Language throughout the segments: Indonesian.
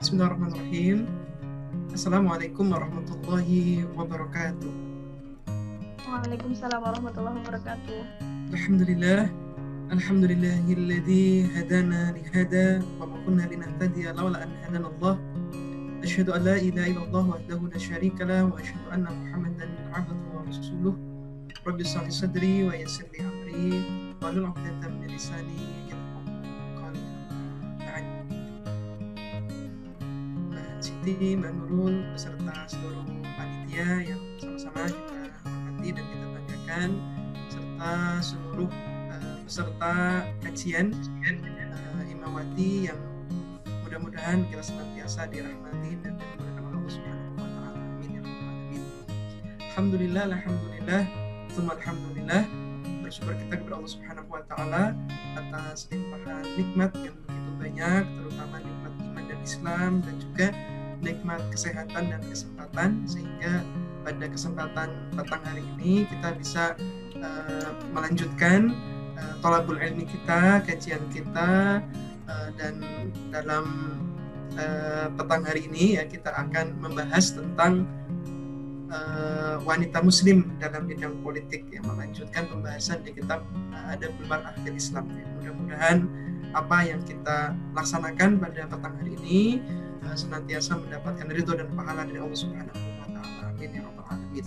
Bismillahirrahmanirrahim. Assalamualaikum warahmatullahi wabarakatuh. Waalaikumsalam warahmatullahi wabarakatuh. Alhamdulillah, alhamdulillahilladzi hadana lihada wa ma kunna linahtadiya laula an hadana Allah. Asyhadu an la ilaha illallah wahdahu la syarika lah wa asyhadu anna Muhammadan abduhu wa rasuluh. Rabbi shrah li sadri wa yassir li amri wahlul 'uqdatam min lisani yafqahu qawli. Siti, Mbak Nurul beserta seluruh panitia yang sama-sama kita hormati dan kita banggakan, serta seluruh peserta kajian Himawati yang mudah-mudahan kita senantiasa dirahmati dan dimudahkan oleh Allah Subhanahu wa taala. Amin ya rabbal alamin. Alhamdulillah, tsumma alhamdulillah. Bersyukur kita kepada Allah Subhanahu wa taala atas limpahan nikmat yang begitu banyak, terutama nikmat iman dan Islam, dan juga nikmat kesehatan dan kesempatan, sehingga pada kesempatan petang hari ini kita bisa melanjutkan thalabul ilmi kita, kajian kita, dan dalam petang hari ini ya kita akan membahas tentang wanita muslim dalam bidang politik, yang melanjutkan pembahasan di kitab Adabul Mar'ah fil Islam. Mudah-mudahan apa yang kita laksanakan pada petang hari ini senantiasa mendapatkan ridho dan pahala dari Allah Subhanahu wa taala. Amin ya rabbal alamin.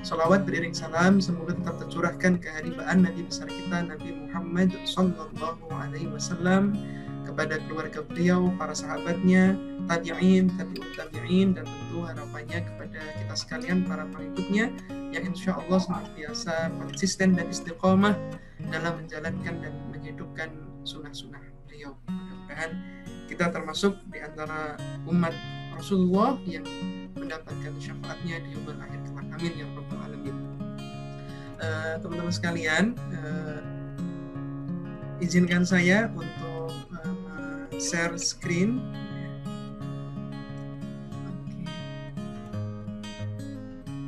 Shalawat beriring salam semoga tetap tercurahkan keharibaan Nabi besar kita Nabi Muhammad sallallahu alaihi wasallam kepada keluarga beliau, para sahabatnya, tabi'in, tabi'ut tabi'in, dan tentu harapannya kepada kita sekalian para pengikutnya yang insya Allah senantiasa konsisten dan istiqomah dalam menjalankan dan menghidupkan sunnah-sunnah beliau. Mudah-mudahan kita termasuk di antara umat Rasulullah yang mendapatkan syafaatnya di yaumul akhir kelak. Amin ya rabbal alamin. Teman-teman sekalian, izinkan saya untuk share screen. Oke.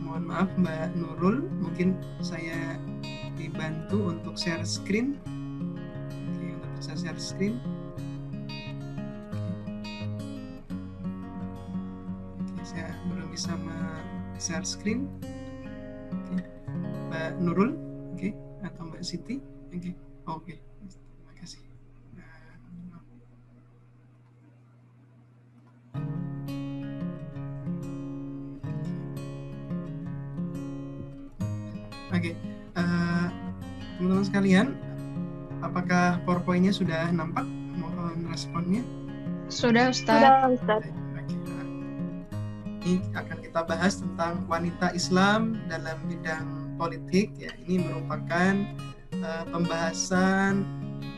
Mohon maaf Mbak Nurul, mungkin saya dibantu untuk share screen. Oke, untuk bisa share screen. Saya belum bisa share screen. Oke. Mbak Nurul, oke, atau Mbak Siti, oke, terima kasih. Oke, teman-teman sekalian, apakah PowerPoint-nya sudah nampak? Mohon responnya. Sudah Ustaz. Ini akan kita bahas tentang wanita Islam dalam bidang politik. Ya, ini merupakan pembahasan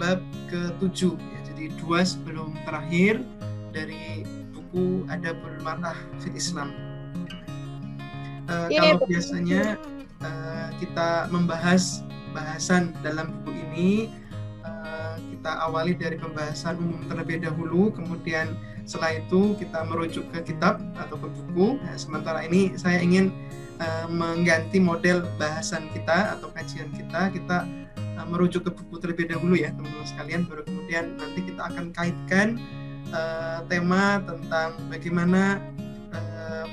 bab ke-7. Ya, jadi 2 sebelum terakhir dari buku Adabul Mar'ah fil Islam. Kalau biasanya kita membahas bahasan dalam buku ini, kita awali dari pembahasan umum terlebih dahulu, kemudian setelah itu kita merujuk ke kitab atau ke buku. Nah, sementara ini saya ingin mengganti model bahasan kita atau kajian kita merujuk ke buku terlebih dahulu ya teman-teman sekalian, baru kemudian nanti kita akan kaitkan tema tentang bagaimana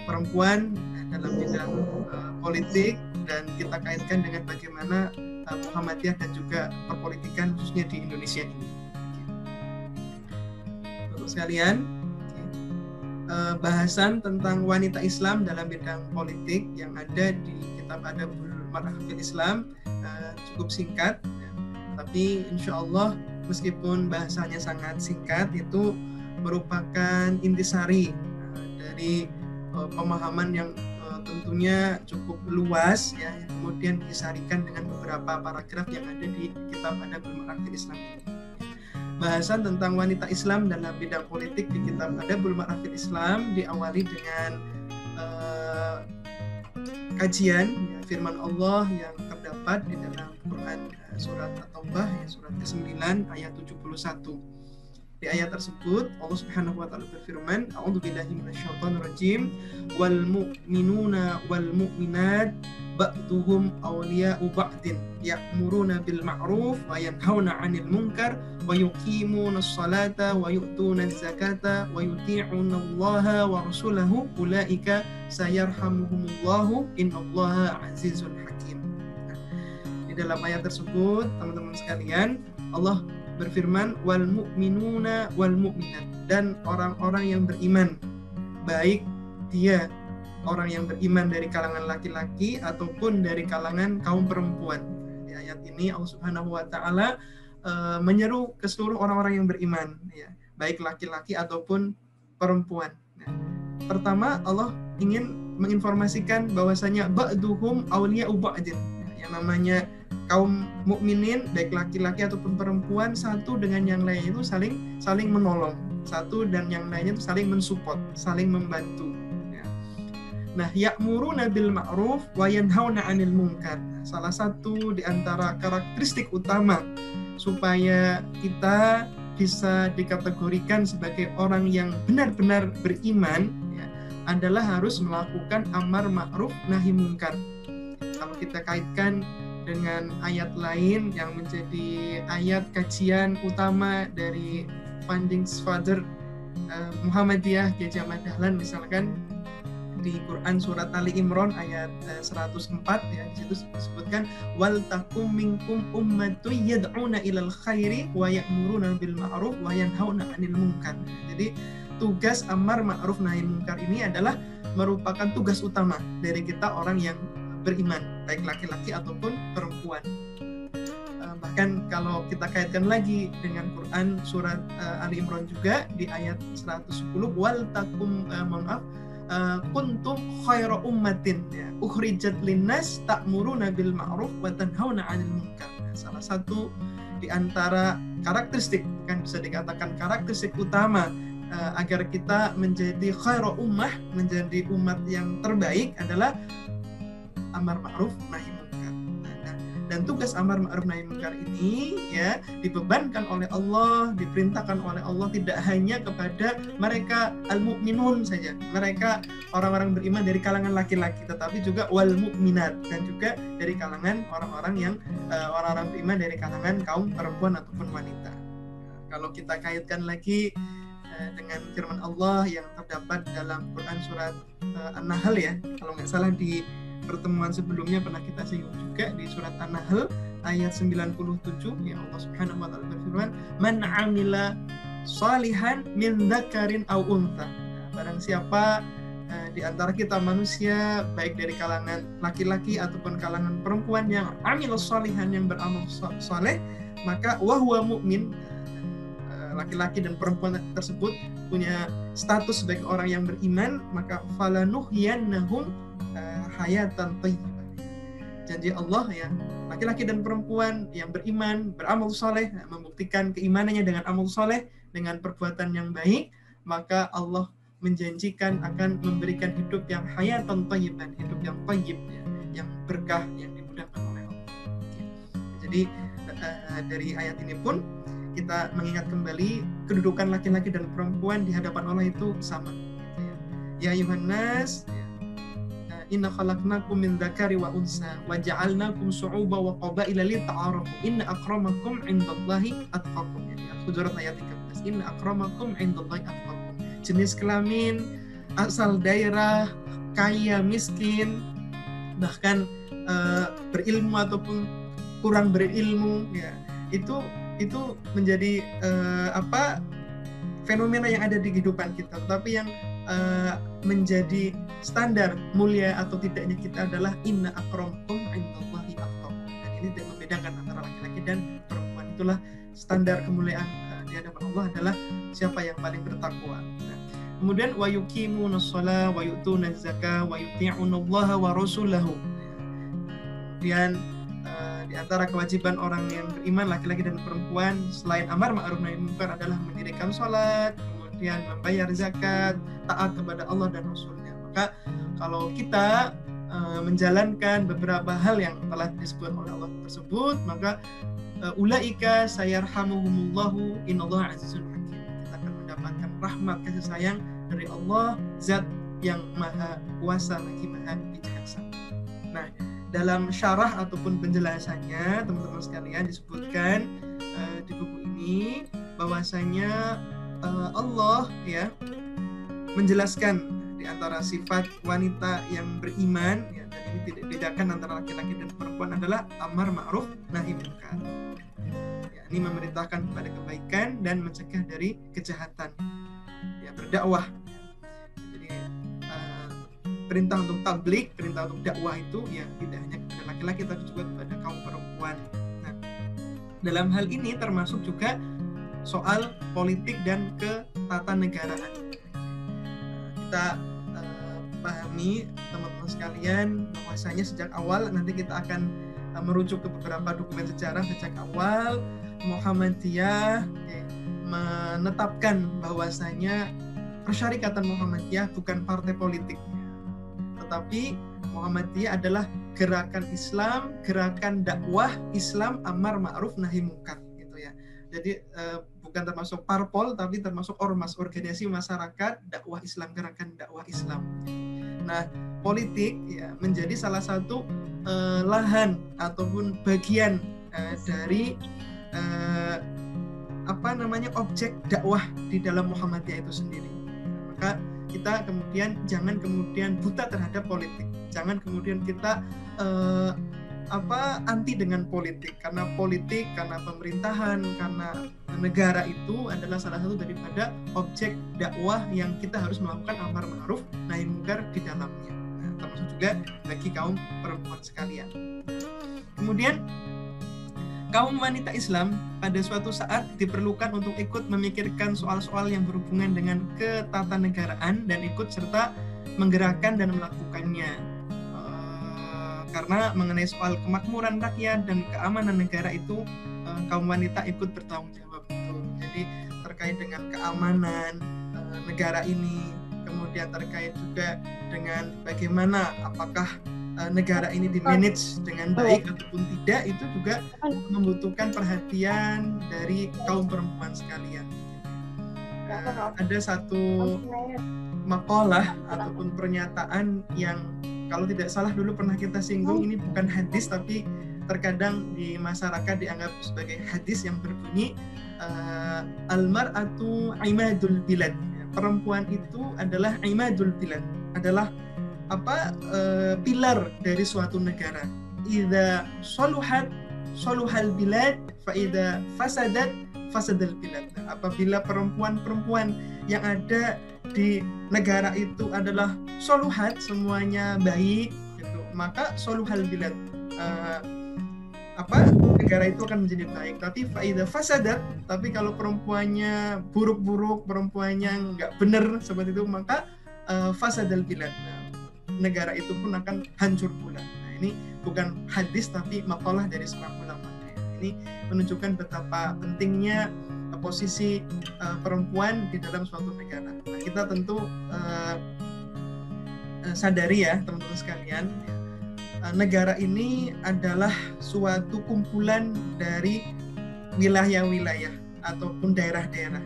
perempuan dalam bidang politik, dan kita kaitkan dengan bagaimana Muhammadiyah dan juga perpolitikan khususnya di Indonesia ini. Teman-teman sekalian, bahasan tentang wanita Islam dalam bidang politik yang ada di kitab Adabul Mar'ah fil Islam cukup singkat, tapi insya Allah meskipun bahasanya sangat singkat, itu merupakan intisari dari pemahaman yang tentunya cukup luas ya, yang kemudian disarikan dengan beberapa paragraf yang ada di kitab Adabul Mar'ah fil Islam. Bahasan tentang wanita Islam dalam bidang politik di kitab Adabul Mar'ah fil Islam diawali dengan kajian ya, firman Allah yang terdapat di dalam Quran surat At-Taubah ya, surat ke-9 ayat 71. Di ayat tersebut Allah Subhanahu wa taala berfirman, A'udzubillahi minasyaitonirrajim, wal mu'minuna wal mu'minat ba'duhum awliya'u ba'din ya'muruna bil ma'ruf wa yanhauna 'anil munkar wa yuqimuna as-salata wa yu'tuna az-zakata wa yuti'una Allaha wa rasulahu ulaika sayarhamuhumullahu innallaha 'azizun hakim. Di dalam ayat tersebut, teman-teman sekalian, Allah berfirman wal mu'minuna wal mu'minat, dan orang-orang yang beriman, baik dia orang yang beriman dari kalangan laki-laki ataupun dari kalangan kaum perempuan. Di ayat ini Allah Subhanahu wa taala menyeru ke seluruh orang-orang yang beriman, ya, baik laki-laki ataupun perempuan. Nah, pertama Allah ingin menginformasikan bahwasanya ba'duhum awliya'u ba'din. Yang namanya kaum mukminin baik laki-laki ataupun perempuan, satu dengan yang lain itu saling menolong, satu dan yang lainnya itu saling mensupport, saling membantu, ya. Nah, ya'muruna bil ma'ruf wa yanhauna 'anil munkar. Salah satu di antara karakteristik utama supaya kita bisa dikategorikan sebagai orang yang benar-benar beriman, ya, adalah harus melakukan amar ma'ruf nahi munkar. Kalau kita kaitkan dengan ayat lain yang menjadi ayat kajian utama dari founding father Muhammadiyah Kiai Ahmad Dahlan, misalkan di Quran surat Ali Imran ayat 104, ya, di situ disebutkan wal takum minkum ummatun yad'una ilal khairi wa ya'muruna bil ma'ruf wa yanhauna 'anil munkar. Jadi tugas amar ma'ruf nahi munkar ini adalah merupakan tugas utama dari kita orang yang beriman, baik laki-laki ataupun perempuan. Bahkan kalau kita kaitkan lagi dengan Quran surat Ali Imran juga di ayat 110, wal takum kuntum khaira ummatin, ya, ukhrijat linnas ta'muruna bil ma'ruf wa tanhauna 'anil munkar. Salah satu di antara karakteristik, kan bisa dikatakan karakteristik utama agar kita menjadi khaira ummah, menjadi umat yang terbaik adalah amar ma'ruf nahi munkar. Dan tugas amar ma'ruf nahi munkar ini, ya, dibebankan oleh Allah, diperintahkan oleh Allah tidak hanya kepada mereka al-mu'minun saja, mereka orang-orang beriman dari kalangan laki-laki, tetapi juga wal mu'minat, dan juga dari kalangan orang-orang yang orang-orang beriman dari kalangan kaum perempuan ataupun wanita. Kalau kita kaitkan lagi dengan firman Allah yang terdapat dalam Quran surat An-Nahl, ya, kalau nggak salah di pertemuan sebelumnya pernah kita singgung juga di surat An-Nahl ayat 97, yang Allah Subhanahu wa taala berfirman, "Man 'amila shalihan min dzakarin aw untha." Barang siapa di antara kita manusia, baik dari kalangan laki-laki ataupun kalangan perempuan, yang amil shalihan, yang beramal saleh, maka wa huwa mu'min, laki-laki dan perempuan tersebut punya status sebagai orang yang beriman, maka falanuhyannahum hayatan thayyibah. Janji Allah, ya, laki-laki dan perempuan yang beriman, beramal saleh, membuktikan keimanannya dengan amal saleh, dengan perbuatan yang baik, maka Allah menjanjikan akan memberikan hidup yang hayatan thayyibah, hidup yang thayyib, ya, yang berkah, yang dimudahkan oleh Allah. Jadi dari ayat ini pun kita mengingat kembali kedudukan laki-laki dan perempuan di hadapan Allah itu sama. Ya ayuhan nas, inna khalaqnakum min dzakari wa unsa wa ja'alnakum syu'uban wa qabaila lita'arafu inna akramakum 'indallahi atqakum. Al-Hujurat ayat 13. Inna akramakum 'indallahi atqakum. Jenis kelamin, asal daerah, kaya, miskin, bahkan berilmu ataupun kurang berilmu, ya, itu menjadi fenomena yang ada di kehidupan kita. Tapi yang menjadi standar mulia atau tidaknya kita adalah inna akramakum 'indallahi atqakum. Dan ini tidak membedakan antara laki-laki dan perempuan. Itulah standar kemuliaan di hadapan Allah, adalah siapa yang paling bertakwa. Nah, kemudian wa yuqimunas shalah wa yu'tunaz zakah wa yuti'unallaha wa rasulahu. Dan di antara kewajiban orang yang beriman, laki-laki dan perempuan, selain amar ma'ruf nahi munkar, adalah mendirikan sholat, kemudian membayar zakat, taat kepada Allah dan Rasulnya. Maka kalau kita menjalankan beberapa hal yang telah disebut oleh Allah tersebut, maka ulaika sayarhamuhumullahu innallaha azizun hakim. rahmat kasih sayang dari Allah, zat yang maha kuasa lagi maha bijaksana. Nah, dalam syarah ataupun penjelasannya teman-teman sekalian disebutkan di buku ini bahwasanya Allah ya menjelaskan di antara sifat wanita yang beriman ya, dan ini tidak bedakan antara laki-laki dan perempuan adalah amar ma'ruf nahi munkar. Ya, ini memerintahkan kepada kebaikan dan mencegah dari kejahatan. Ya, berdakwah. Jadi perintah untuk tablik, perintah untuk dakwah itu ya tidak hanya kepada laki-laki tapi juga kepada kaum perempuan. Nah, dalam hal ini termasuk juga soal politik dan ketatanegaraan. Kita pahami teman-teman sekalian bahwasanya sejak awal nanti kita akan merujuk ke beberapa dokumen sejarah. Sejak awal Muhammadiyah menetapkan bahwasanya Persyarikatan Muhammadiyah bukan partai politik, tetapi Muhammadiyah adalah gerakan Islam, gerakan dakwah Islam amar ma'ruf nahi munkar gitu ya. Jadi bukan termasuk parpol tapi termasuk ormas, organisasi masyarakat dakwah Islam, gerakan dakwah Islam. Nah, politik ya menjadi salah satu lahan ataupun bagian dari objek dakwah di dalam Muhammadiyah itu sendiri. Maka kita kemudian jangan kemudian buta terhadap politik, jangan kemudian kita anti dengan politik, karena pemerintahan, karena negara itu adalah salah satu daripada objek dakwah yang kita harus melakukan amar ma'ruf nahi munkar di dalamnya. Nah, termasuk juga bagi kaum perempuan sekalian. Kemudian kaum wanita Islam pada suatu saat diperlukan untuk ikut memikirkan soal-soal yang berhubungan dengan ketatanegaraan dan ikut serta menggerakkan dan melakukannya. Karena mengenai soal kemakmuran rakyat dan keamanan negara itu kaum wanita ikut bertanggung jawab. Jadi terkait dengan keamanan negara ini, kemudian terkait juga dengan bagaimana apakah negara ini dimanage dengan baik ataupun tidak, itu juga membutuhkan perhatian dari kaum perempuan sekalian. Ada satu makalah ataupun pernyataan yang kalau tidak salah dulu pernah kita singgung, ini bukan hadis tapi terkadang di masyarakat dianggap sebagai hadis yang berbunyi al-mar'atu imadul bilad. Perempuan itu adalah imadul bilad, adalah pilar dari suatu negara. Idza saluhat saluhal bilad fa idza fasadat fasadal bilad. Apabila perempuan-perempuan yang ada di negara itu adalah soluhat, semuanya baik gitu, maka soluhal bilad, negara itu akan menjadi baik. Tapi faida fasadat, tapi kalau perempuannya buruk-buruk, perempuannya nggak benar seperti itu, maka fasadal bilad, negara itu pun akan hancur pula. Nah, ini bukan hadis tapi makalah dari seorang ulama. Ini menunjukkan betapa pentingnya posisi perempuan di dalam suatu negara. Nah, kita tentu sadari ya teman-teman sekalian, negara ini adalah suatu kumpulan dari wilayah-wilayah ataupun daerah-daerah.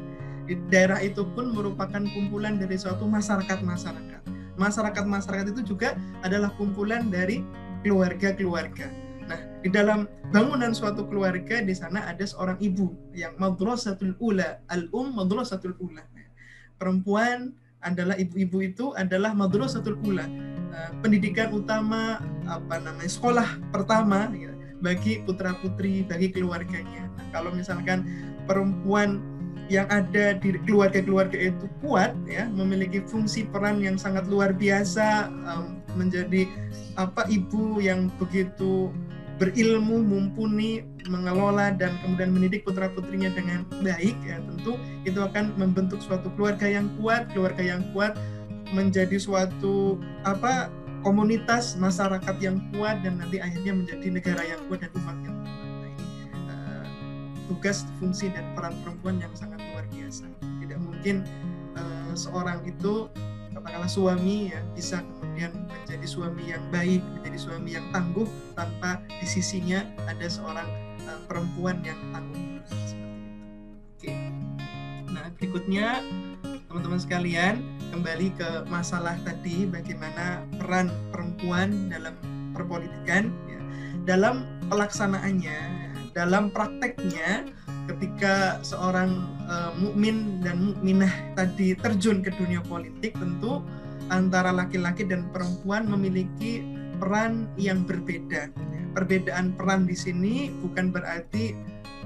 Daerah itu pun merupakan kumpulan dari suatu masyarakat-masyarakat. Masyarakat-masyarakat itu juga adalah kumpulan dari keluarga-keluarga. Nah, di dalam bangunan suatu keluarga di sana ada seorang ibu yang madrasatul ula, madrasatul ula. Perempuan adalah ibu-ibu itu adalah madrasatul ula, pendidikan utama, sekolah pertama ya, bagi putra-putri, bagi keluarganya. Nah, kalau misalkan perempuan yang ada di keluarga-keluarga itu kuat ya, memiliki fungsi peran yang sangat luar biasa, menjadi ibu yang begitu berilmu, mumpuni, mengelola dan kemudian mendidik putra-putrinya dengan baik ya, tentu itu akan membentuk suatu keluarga yang kuat menjadi suatu komunitas masyarakat yang kuat dan nanti akhirnya menjadi negara yang kuat dan umat yang kuat. Nah, ini tugas, fungsi dan peran perempuan yang sangat luar biasa. Tidak mungkin seorang itu katakanlah suami ya bisa kemudian menjadi suami yang baik, menjadi suami yang tangguh tanpa di sisinya ada seorang perempuan yang tangguh seperti itu. Oke. Nah, berikutnya teman-teman sekalian, kembali ke masalah tadi, bagaimana peran perempuan dalam perpolitikan, ya. Dalam pelaksanaannya, dalam prakteknya, ketika seorang mukmin dan mukminah tadi terjun ke dunia politik, tentu antara laki-laki dan perempuan memiliki peran yang berbeda. Perbedaan peran di sini bukan berarti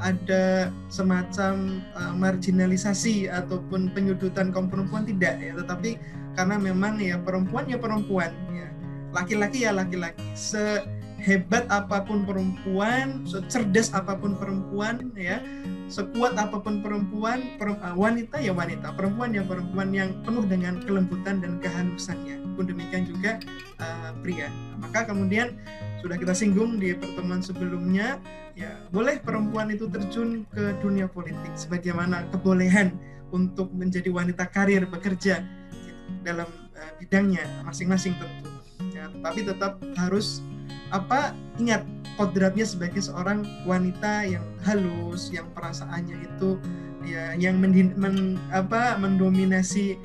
ada semacam marginalisasi ataupun penyudutan kaum perempuan, tidak ya, tetapi karena memang ya perempuan ya, laki-laki ya laki-laki. Sehebat apapun perempuan, secerdas apapun perempuan, ya, sekuat apapun perempuan, wanita ya wanita, perempuan ya perempuan yang penuh dengan kelembutan dan kehalusannya. Pun demikian juga pria. Maka kemudian sudah kita singgung di pertemuan sebelumnya, ya boleh perempuan itu terjun ke dunia politik sebagaimana kebolehan untuk menjadi wanita karir bekerja dalam bidangnya masing-masing tentu. Ya, tapi tetap harus ingat kodratnya sebagai seorang wanita yang halus, yang perasaannya itu ya yang mendominasi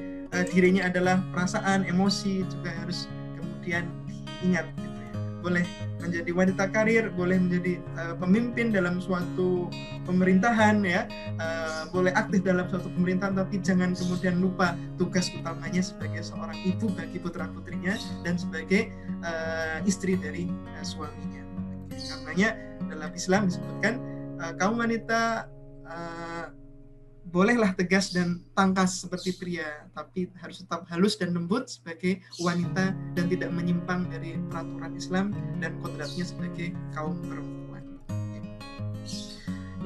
dirinya adalah perasaan, emosi, juga harus kemudian diingat gitu ya. Boleh menjadi wanita karir, boleh menjadi pemimpin dalam suatu pemerintahan, ya, boleh aktif dalam suatu pemerintahan, tapi jangan kemudian lupa tugas utamanya sebagai seorang ibu bagi putra-putrinya dan sebagai istri dari suaminya. Karenanya dalam Islam disebutkan kaum wanita bolehlah tegas dan tangkas seperti pria, tapi harus tetap halus dan lembut sebagai wanita dan tidak menyimpang dari peraturan Islam dan kodratnya sebagai kaum perempuan.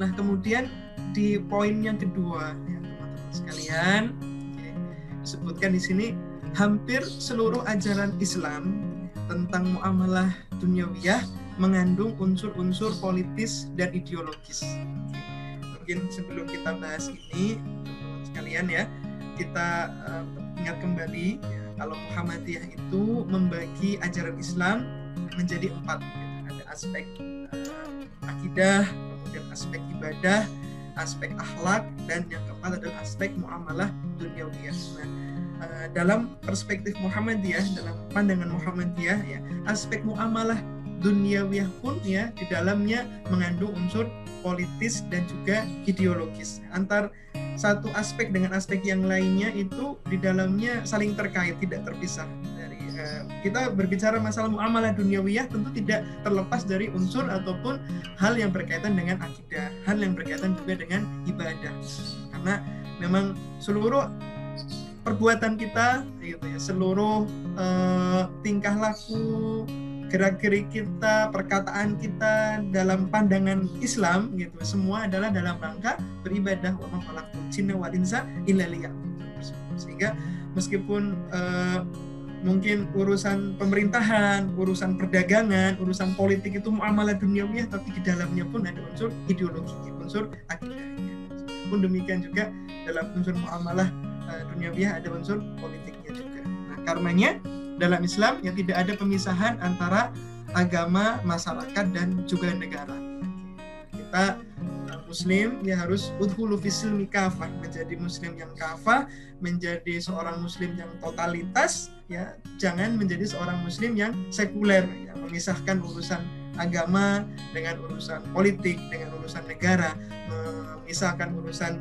Nah, kemudian di poin yang kedua, ya, teman-teman sekalian, disebutkan di sini hampir seluruh ajaran Islam tentang muamalah duniawiyah mengandung unsur-unsur politis dan ideologis. Mungkin sebelum kita bahas ini, teman-teman sekalian, ya, kita ingat kembali ya, kalau Muhammadiyah itu membagi ajaran Islam menjadi 4. Ada aspek akidah, kemudian aspek ibadah, aspek akhlak, dan yang keempat adalah aspek muamalah duniawiyah. Nah, dalam perspektif Muhammadiyah, dalam pandangan Muhammadiyah, ya, aspek muamalah duniawiyah pun ya di dalamnya mengandung unsur politis dan juga ideologis. Antar satu aspek dengan aspek yang lainnya itu di dalamnya saling terkait, tidak terpisah. Dari kita berbicara masalah muamalah duniawiyah tentu tidak terlepas dari unsur ataupun hal yang berkaitan dengan akidah, hal yang berkaitan juga dengan ibadah. Karena memang seluruh perbuatan kita, gitu ya, seluruh tingkah laku, gerak-gerik kita, perkataan kita dalam pandangan Islam, gitu, semua adalah dalam rangka beribadah. Wa ma khalaqtul jinna wal insa illa liya'budun. Sehingga meskipun mungkin urusan pemerintahan, urusan perdagangan, urusan politik itu muamalah duniawiyah, tapi di dalamnya pun ada unsur ideologinya, unsur akidahnya. Pun demikian juga dalam unsur muamalah duniawiyah ada unsur politiknya juga. Nah, karenanya dalam Islam yang tidak ada pemisahan antara agama, masyarakat, dan juga negara. Kita Muslim ya harus udhulu fisilmi kafah, menjadi Muslim yang kafah, menjadi seorang Muslim yang totalitas, ya, jangan menjadi seorang Muslim yang sekuler, ya, memisahkan urusan agama dengan urusan politik, dengan urusan negara, memisahkan urusan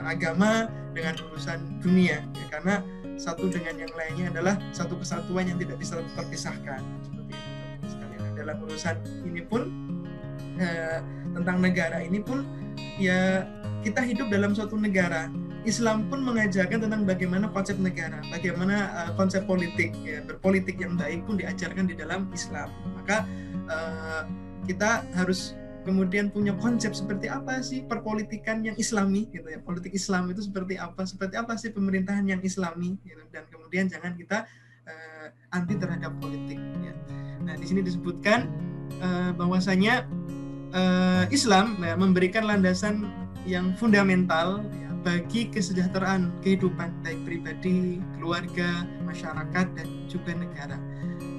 agama dengan urusan dunia, ya, karena satu dengan yang lainnya adalah satu kesatuan yang tidak bisa terpisahkan. Seperti itu sekalian. Dalam urusan ini pun tentang negara ini pun ya kita hidup dalam suatu negara. Islam pun mengajarkan tentang bagaimana konsep negara, bagaimana konsep politik, ya, berpolitik yang baik pun diajarkan di dalam Islam. Maka kita harus kemudian punya konsep seperti apa sih perpolitikan yang Islami, gitu ya. Politik Islam itu seperti apa sih pemerintahan yang Islami, gitu. Dan kemudian jangan kita anti terhadap politik, ya. Nah, di sini disebutkan bahwasanya Islam ya, memberikan landasan yang fundamental, ya, bagi kesejahteraan kehidupan baik pribadi, keluarga, masyarakat, dan juga negara.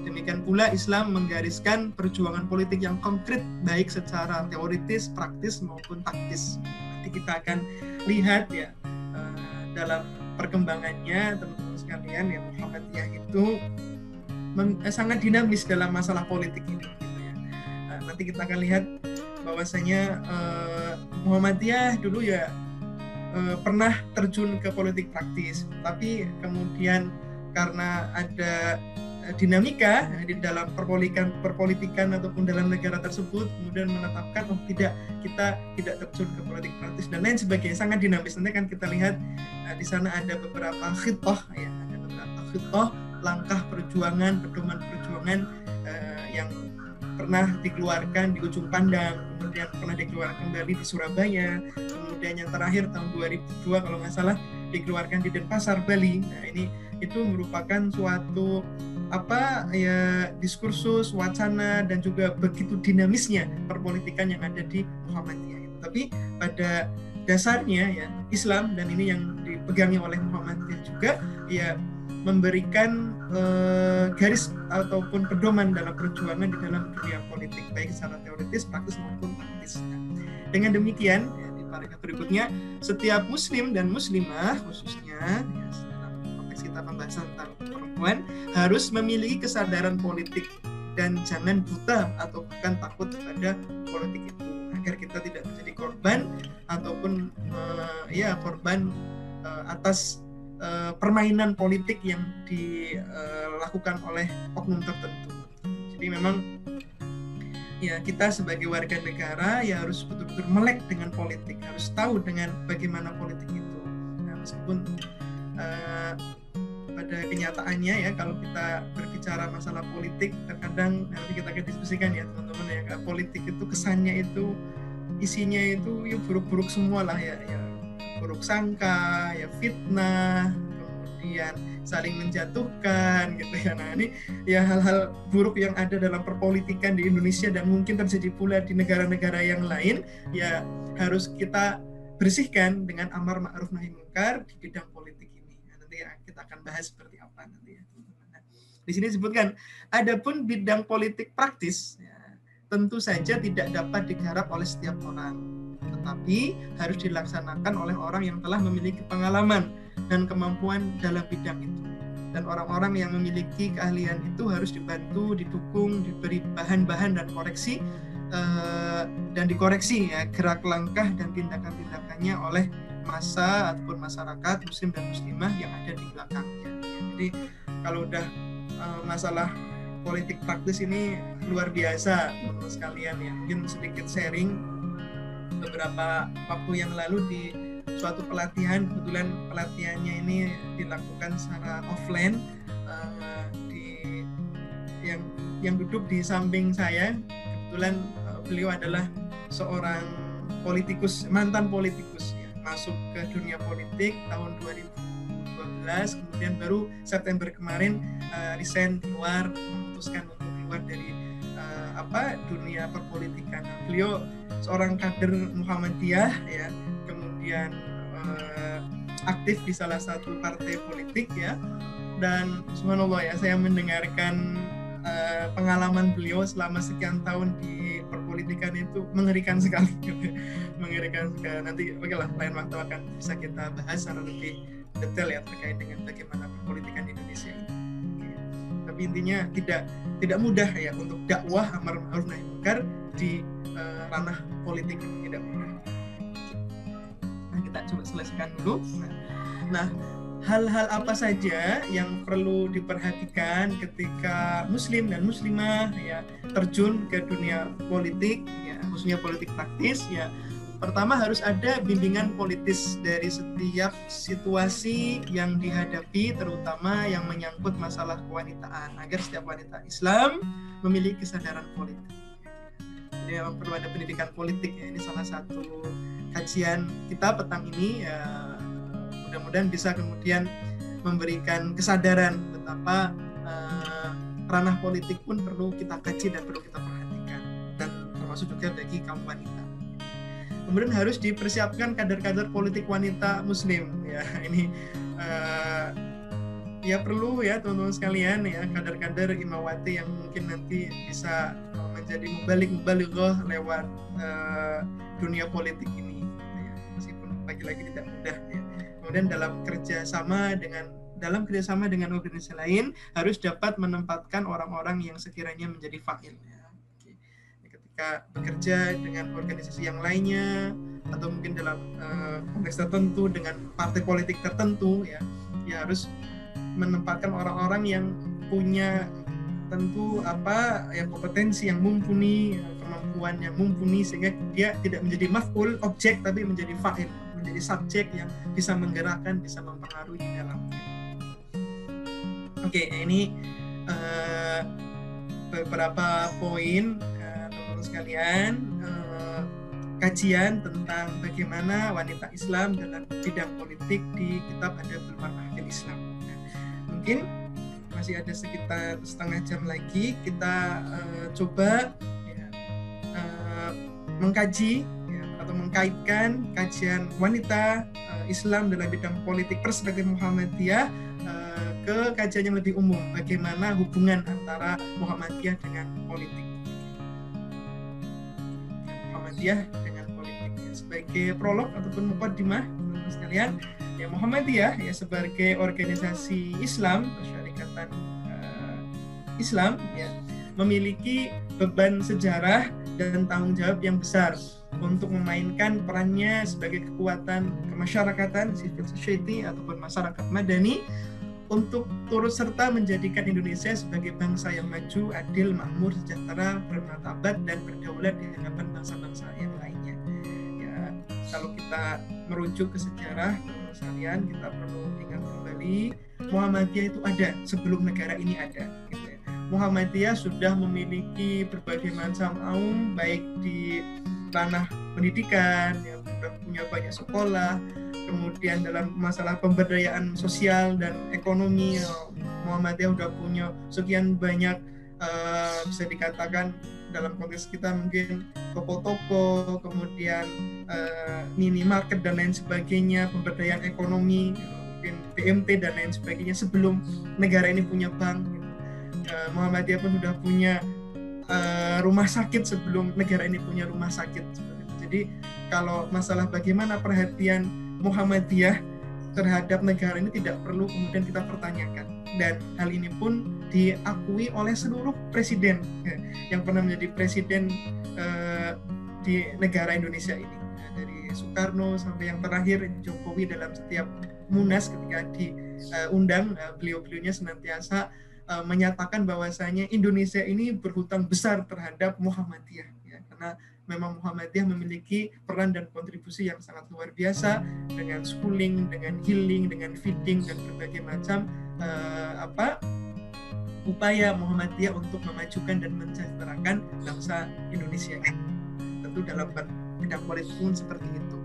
Demikian pula Islam menggariskan perjuangan politik yang konkret baik secara teoritis, praktis maupun taktis. Nanti kita akan lihat ya dalam perkembangannya teman-teman sekalian ya, Muhammadiyah itu sangat dinamis dalam masalah politik ini gitu ya. Nanti kita akan lihat bahwasanya Muhammadiyah dulu ya pernah terjun ke politik praktis, tapi kemudian karena ada dinamika di dalam perpolitikan ataupun dalam negara tersebut, kemudian menetapkan tidak, kita tidak terjun ke politik praktis dan lain sebagainya, sangat dinamis. Nanti kan kita lihat di sana ada beberapa khitoh ya, ada beberapa khitoh, langkah perjuangan, pedoman perjuangan yang pernah dikeluarkan di Ujung Pandang, kemudian pernah dikeluarkan kembali di Surabaya, kemudian yang terakhir tahun 2002 kalau nggak salah dikeluarkan di Denpasar, Bali. Nah ini itu merupakan suatu diskursus, wacana, dan juga begitu dinamisnya perpolitikan yang ada di Muhammadiyah itu. Tapi pada dasarnya ya Islam, dan ini yang dipegangi oleh Muhammadiyah juga ya, memberikan garis ataupun pedoman dalam perjuangan di dalam dunia politik, baik secara teoritis, praktis maupun praktis. Dengan demikian ya, di paragraf berikutnya, setiap muslim dan muslimah khususnya ya, dalam konteks kita pembahasan tentang perempuan harus memiliki kesadaran politik dan jangan buta atau bahkan takut kepada politik itu, agar kita tidak menjadi korban ataupun korban atas permainan politik yang dilakukan oleh oknum tertentu. Jadi memang ya kita sebagai warga negara ya harus betul-betul melek dengan politik, harus tahu dengan bagaimana politik itu. Nah, meskipun pada kenyataannya ya kalau kita berbicara masalah politik, terkadang nanti kita akan diskusikan ya teman-teman ya, politik itu kesannya itu isinya itu ya buruk-buruk semua lah ya, buruk sangka, ya fitnah, kemudian saling menjatuhkan gitu ya. Nah ini ya hal-hal buruk yang ada dalam perpolitikan di Indonesia dan mungkin terjadi pula di negara-negara yang lain ya, harus kita bersihkan dengan amar ma'ruf nahi munkar di bidang politik ini. Nah, nanti ya, kita akan bahas seperti apa nanti ya teman-teman. Nah, di sini disebutkan, adapun bidang politik praktis ya, tentu saja tidak dapat digarap oleh setiap orang, tetapi harus dilaksanakan oleh orang yang telah memiliki pengalaman dan kemampuan dalam bidang itu. Dan orang-orang yang memiliki keahlian itu harus dibantu, didukung, diberi bahan-bahan dan koreksi dan dikoreksi ya gerak langkah dan tindakan-tindakannya oleh massa ataupun masyarakat muslim dan muslimah yang ada di belakangnya. Jadi kalau udah masalah politik praktis ini luar biasa teman-teman sekalian ya. Mungkin sedikit sharing, beberapa waktu yang lalu di suatu pelatihan, kebetulan pelatihannya ini dilakukan secara offline, yang duduk di samping saya kebetulan beliau adalah seorang politikus, mantan politikus ya, masuk ke dunia politik tahun 2012, kemudian baru September kemarin resign, keluar, memutuskan untuk keluar dari dunia perpolitikan. Beliau seorang kader Muhammadiyah ya, kemudian aktif di salah satu partai politik ya, dan subhanallah ya, saya mendengarkan pengalaman beliau selama sekian tahun di perpolitikan itu mengerikan sekali mengerikan sekali. Nanti lah lain waktu akan bisa kita bahas secara lebih detail ya terkait dengan bagaimana perpolitikan Indonesia ini. Tapi intinya tidak mudah ya untuk dakwah amar ma'ruf nahi munkar di ranah politik, tidak mudah. Nah, kita coba selesaikan dulu. Nah, hal-hal apa saja yang perlu diperhatikan ketika muslim dan muslimah ya terjun ke dunia politik ya, khususnya politik praktis ya. Pertama, harus ada bimbingan politis dari setiap situasi yang dihadapi, terutama yang menyangkut masalah kewanitaan, agar setiap wanita Islam memiliki kesadaran politik. Jadi memang perlu ada pendidikan politik ya. Ini salah satu kajian kita petang ini ya, mudah-mudahan bisa kemudian memberikan kesadaran betapa ranah politik pun perlu kita kaji dan perlu kita perhatikan, dan termasuk juga bagi kaum wanita. Kemudian harus dipersiapkan kader-kader politik wanita muslim ya. Ini ya perlu ya teman-teman sekalian ya, kader-kader imawati yang mungkin nanti bisa menjadi mubalik-mubalighah lewat dunia politik ini ya. Meskipun lagi-lagi tidak mudah ya. kemudian dalam kerjasama dengan organisasi lain harus dapat menempatkan orang-orang yang sekiranya menjadi fa'il. Ketika bekerja dengan organisasi yang lainnya atau mungkin dalam konteks tertentu dengan partai politik tertentu, ya harus menempatkan orang-orang yang punya tentu kompetensi yang mumpuni, kemampuan yang mumpuni, sehingga dia tidak menjadi maf'ul, objek, tapi menjadi fa'il, menjadi subjek yang bisa menggerakkan, bisa mempengaruhi di dalamnya. Oke, ini beberapa poin teman-teman sekalian, kajian tentang bagaimana wanita Islam dalam bidang politik di kitab Adabul Mar'ah fil Islam. Nah, mungkin masih ada sekitar setengah jam lagi, kita coba mengkaji atau mengkaitkan kajian wanita Islam dalam bidang politik perspektif Muhammadiyah ke kajian yang lebih umum, bagaimana hubungan antara Muhammadiyah dengan politik. Muhammadiyah dengan politik. Sebagai prolog ataupun muqaddimah, teman-teman sekalian, ya Muhammadiyah ya sebagai organisasi Islam, persyarikatan Islam, ya memiliki beban sejarah dan tanggung jawab yang besar untuk memainkan perannya sebagai kekuatan kemasyarakatan, civil society ataupun masyarakat madani, untuk turut serta menjadikan Indonesia sebagai bangsa yang maju, adil, makmur, sejahtera, bermartabat dan berdaulat di hadapan bangsa-bangsa yang lainnya. Ya, kalau kita merujuk ke sejarah, teman-teman sekalian, kita perlu ingat kembali Muhammadiyah itu ada sebelum negara ini ada. Gitu ya. Muhammadiyah sudah memiliki berbagai macam aum, baik di ranah pendidikan, yang sudah punya banyak sekolah. Kemudian dalam masalah pemberdayaan sosial dan ekonomi, Muhammadiyah sudah punya sekian banyak, bisa dikatakan dalam konteks kita mungkin toko-toko, kemudian minimarket dan lain sebagainya, pemberdayaan ekonomi, mungkin PMT dan lain sebagainya sebelum negara ini punya bank. Muhammadiyah pun sudah punya rumah sakit sebelum negara ini punya rumah sakit. Jadi kalau masalah bagaimana perhatian Muhammadiyah terhadap negara ini tidak perlu kemudian kita pertanyakan, dan hal ini pun diakui oleh seluruh presiden yang pernah menjadi presiden di negara Indonesia ini, dari Soekarno sampai yang terakhir Jokowi. Dalam setiap Munas ketika diundang, beliau-beliaunya senantiasa menyatakan bahwasanya Indonesia ini berhutang besar terhadap Muhammadiyah, ya, karena memang Muhammadiyah memiliki peran dan kontribusi yang sangat luar biasa dengan schooling, dengan healing, dengan feeding dan berbagai macam upaya Muhammadiyah untuk memajukan dan mensejahterakan bangsa Indonesia. Tentu dalam bidang politik pun seperti itu.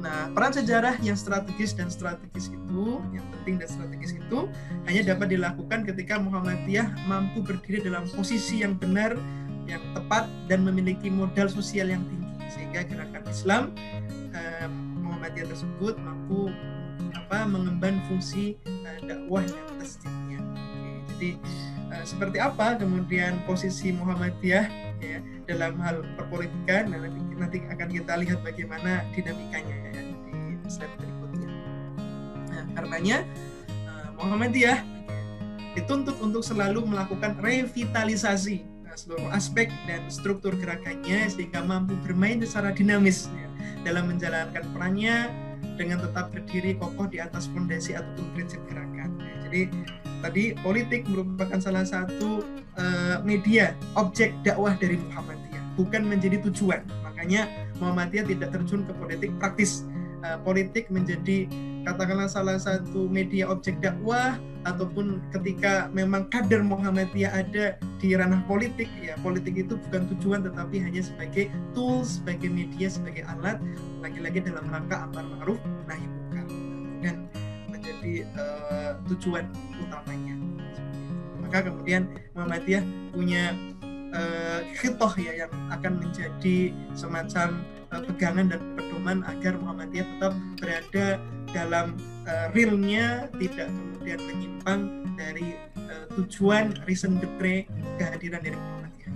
Nah, peran sejarah yang strategis itu, yang penting dan strategis itu hanya dapat dilakukan ketika Muhammadiyah mampu berdiri dalam posisi yang benar, yang tepat, dan memiliki modal sosial yang tinggi, sehingga gerakan Islam Muhammadiyah tersebut mampu mengemban fungsi dakwah dan tasdidnya. Jadi seperti apa kemudian posisi Muhammadiyah ya dalam hal perpolitikan, nah, nanti akan kita lihat bagaimana dinamikanya ya, di slide berikutnya. Nah, karenanya Muhammadiyah dituntut untuk selalu melakukan revitalisasi seluruh aspek dan struktur gerakannya sehingga mampu bermain secara dinamis ya, dalam menjalankan perannya dengan tetap berdiri kokoh di atas fondasi ataupun prinsip gerakan. Ya, jadi tadi politik merupakan salah satu media objek dakwah dari Muhammadiyah, bukan menjadi tujuan. Makanya Muhammadiyah tidak terjun ke politik praktis. Politik menjadi katakanlah salah satu media objek dakwah, ataupun ketika memang kader Muhammadiyah ada di ranah politik, ya politik itu bukan tujuan tetapi hanya sebagai tools, sebagai media, sebagai alat, lagi-lagi dalam rangka amar ma'ruf nahi munkar, dan menjadi tujuan utamanya. Maka kemudian Muhammadiyah punya khitoh ya yang akan menjadi semacam pegangan dan pedoman agar Muhammadiyah tetap berada dalam realnya, tidak kemudian menyimpang dari tujuan reason betre kehadiran dari Muhammadiyah.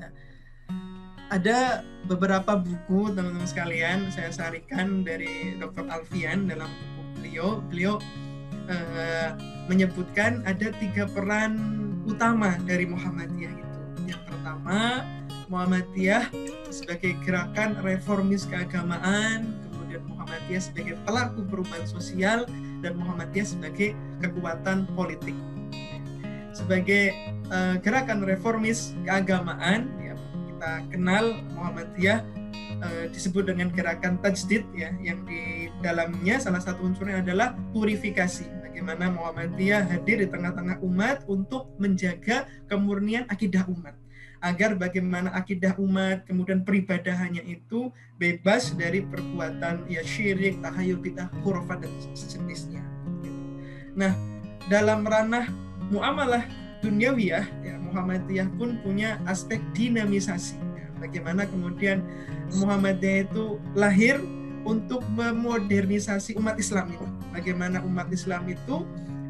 Nah, ada beberapa buku teman-teman sekalian saya sarikan dari Dr. Alfian dalam buku beliau menyebutkan ada 3 peran utama dari Muhammadiyah itu. Yang pertama, Muhammadiyah sebagai gerakan reformis keagamaan, kemudian Muhammadiyah sebagai pelaku perubahan sosial, dan Muhammadiyah sebagai kekuatan politik. Sebagai gerakan reformis keagamaan, ya, kita kenal Muhammadiyah disebut dengan gerakan tajdid, ya, yang di dalamnya salah satu unsurnya adalah purifikasi. Bagaimana Muhammadiyah hadir di tengah-tengah umat untuk menjaga kemurnian akidah umat, agar bagaimana akidah umat kemudian peribadahannya itu bebas dari perbuatan ya syirik, tahayul, bidah, khurafat dan sejenisnya. Nah, dalam ranah muamalah duniawiyah, ya, Muhammadiyah pun punya aspek dinamisasi. Ya, bagaimana kemudian Muhammadiyah itu lahir untuk memodernisasi umat Islam ini. Bagaimana umat Islam itu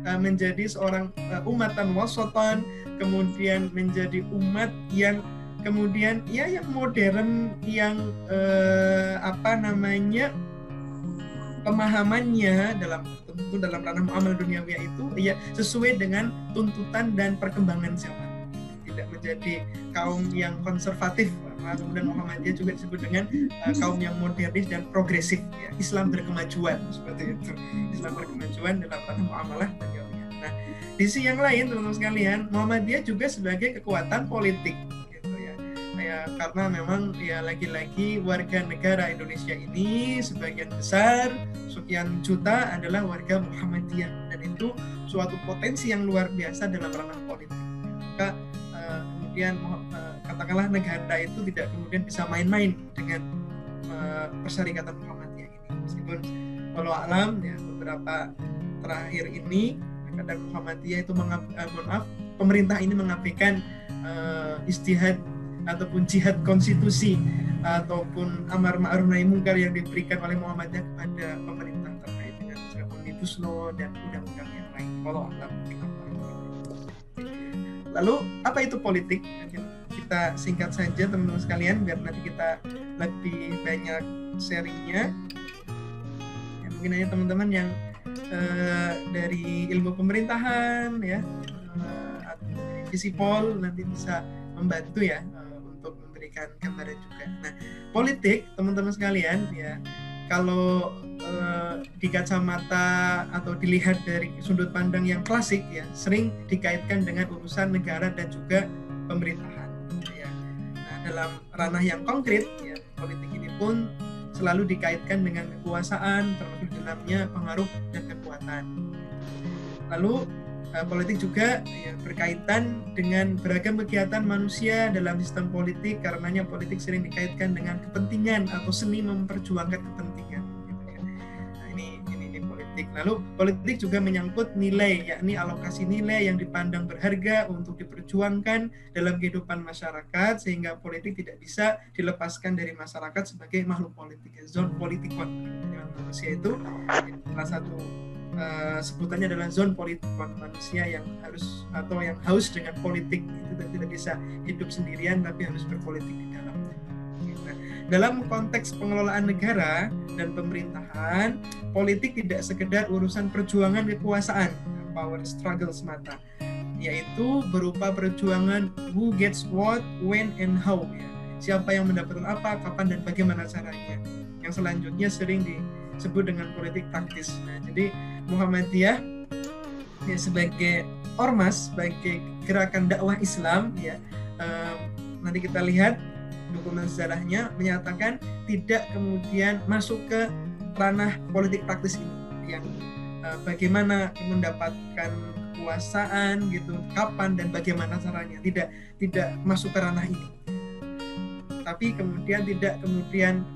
menjadi seorang umatan wasotan, kemudian menjadi umat yang kemudian ya yang modern, yang pemahamannya dalam ranah muamalah duniawiyah itu ya sesuai dengan tuntutan dan perkembangan zaman. Tidak menjadi kaum yang konservatif. Kemudian Muhammadiyah juga disebut dengan kaum yang modernis dan progresif, ya. Islam berkemajuan, seperti itu. Islam berkemajuan dalam ranah muamalah duniawiyah. Nah, di sisi yang lain teman-teman sekalian, Muhammadiyah juga sebagai kekuatan politik, gitu ya. Ya, karena memang ya lagi-lagi warga negara Indonesia ini sebagian besar, sekian juta adalah warga Muhammadiyah, dan itu suatu potensi yang luar biasa dalam ranah politik. Maka kemudian katakanlah negara itu tidak kemudian bisa main-main dengan persyarikatan Muhammadiyah ini. Meskipun walau alam ya beberapa terakhir ini kadang Muhammadiyah itu pemerintah ini mengabaikan ijtihad ataupun jihad konstitusi ataupun amar ma'ruf nahi munkar yang diberikan oleh Muhammadiyah kepada pemerintah terkait dengan Omnibus Law dan undang-undang yang lain. Walau alam. Lalu apa itu politik? Kita singkat saja teman-teman sekalian biar nanti kita lebih banyak sharingnya. Ya, mungkin hanya teman-teman yang dari ilmu pemerintahan ya atau dari Visipol nanti bisa membantu ya untuk memberikan gambaran juga. Nah, politik teman-teman sekalian ya kalau di kacamata atau dilihat dari sudut pandang yang klasik ya sering dikaitkan dengan urusan negara dan juga pemerintahan ya. Nah, dalam ranah yang konkret ya politik ini pun selalu dikaitkan dengan kekuasaan, termasuk dalamnya pengaruh dan kekuatan. Lalu politik juga ya, berkaitan dengan beragam kegiatan manusia dalam sistem politik, karenanya politik sering dikaitkan dengan kepentingan atau seni memperjuangkan kepentingan. Gitu ya. Nah, ini politik. Lalu politik juga menyangkut nilai, yakni alokasi nilai yang dipandang berharga untuk diperjuangkan dalam kehidupan masyarakat, sehingga politik tidak bisa dilepaskan dari masyarakat sebagai makhluk politik. Zon politikon. Manusia itu salah satu sebutannya adalah zon politik manusia yang harus atau yang haus dengan politik itu dan tidak bisa hidup sendirian tapi harus berpolitik di dalamnya. Nah, dalam konteks pengelolaan negara dan pemerintahan, politik tidak sekedar urusan perjuangan kekuasaan, power struggle semata, yaitu berupa perjuangan who gets what, when, and how. Ya. Siapa yang mendapatkan apa, kapan, dan bagaimana caranya. Yang selanjutnya sering disebut dengan politik taktis. Nah, jadi Muhammadiyah ya, sebagai ormas, sebagai gerakan dakwah Islam ya nanti kita lihat dokumen sejarahnya menyatakan tidak kemudian masuk ke ranah politik praktis ini yang bagaimana mendapatkan kekuasaan gitu, kapan dan bagaimana caranya, tidak masuk ke ranah ini. Tapi kemudian tidak kemudian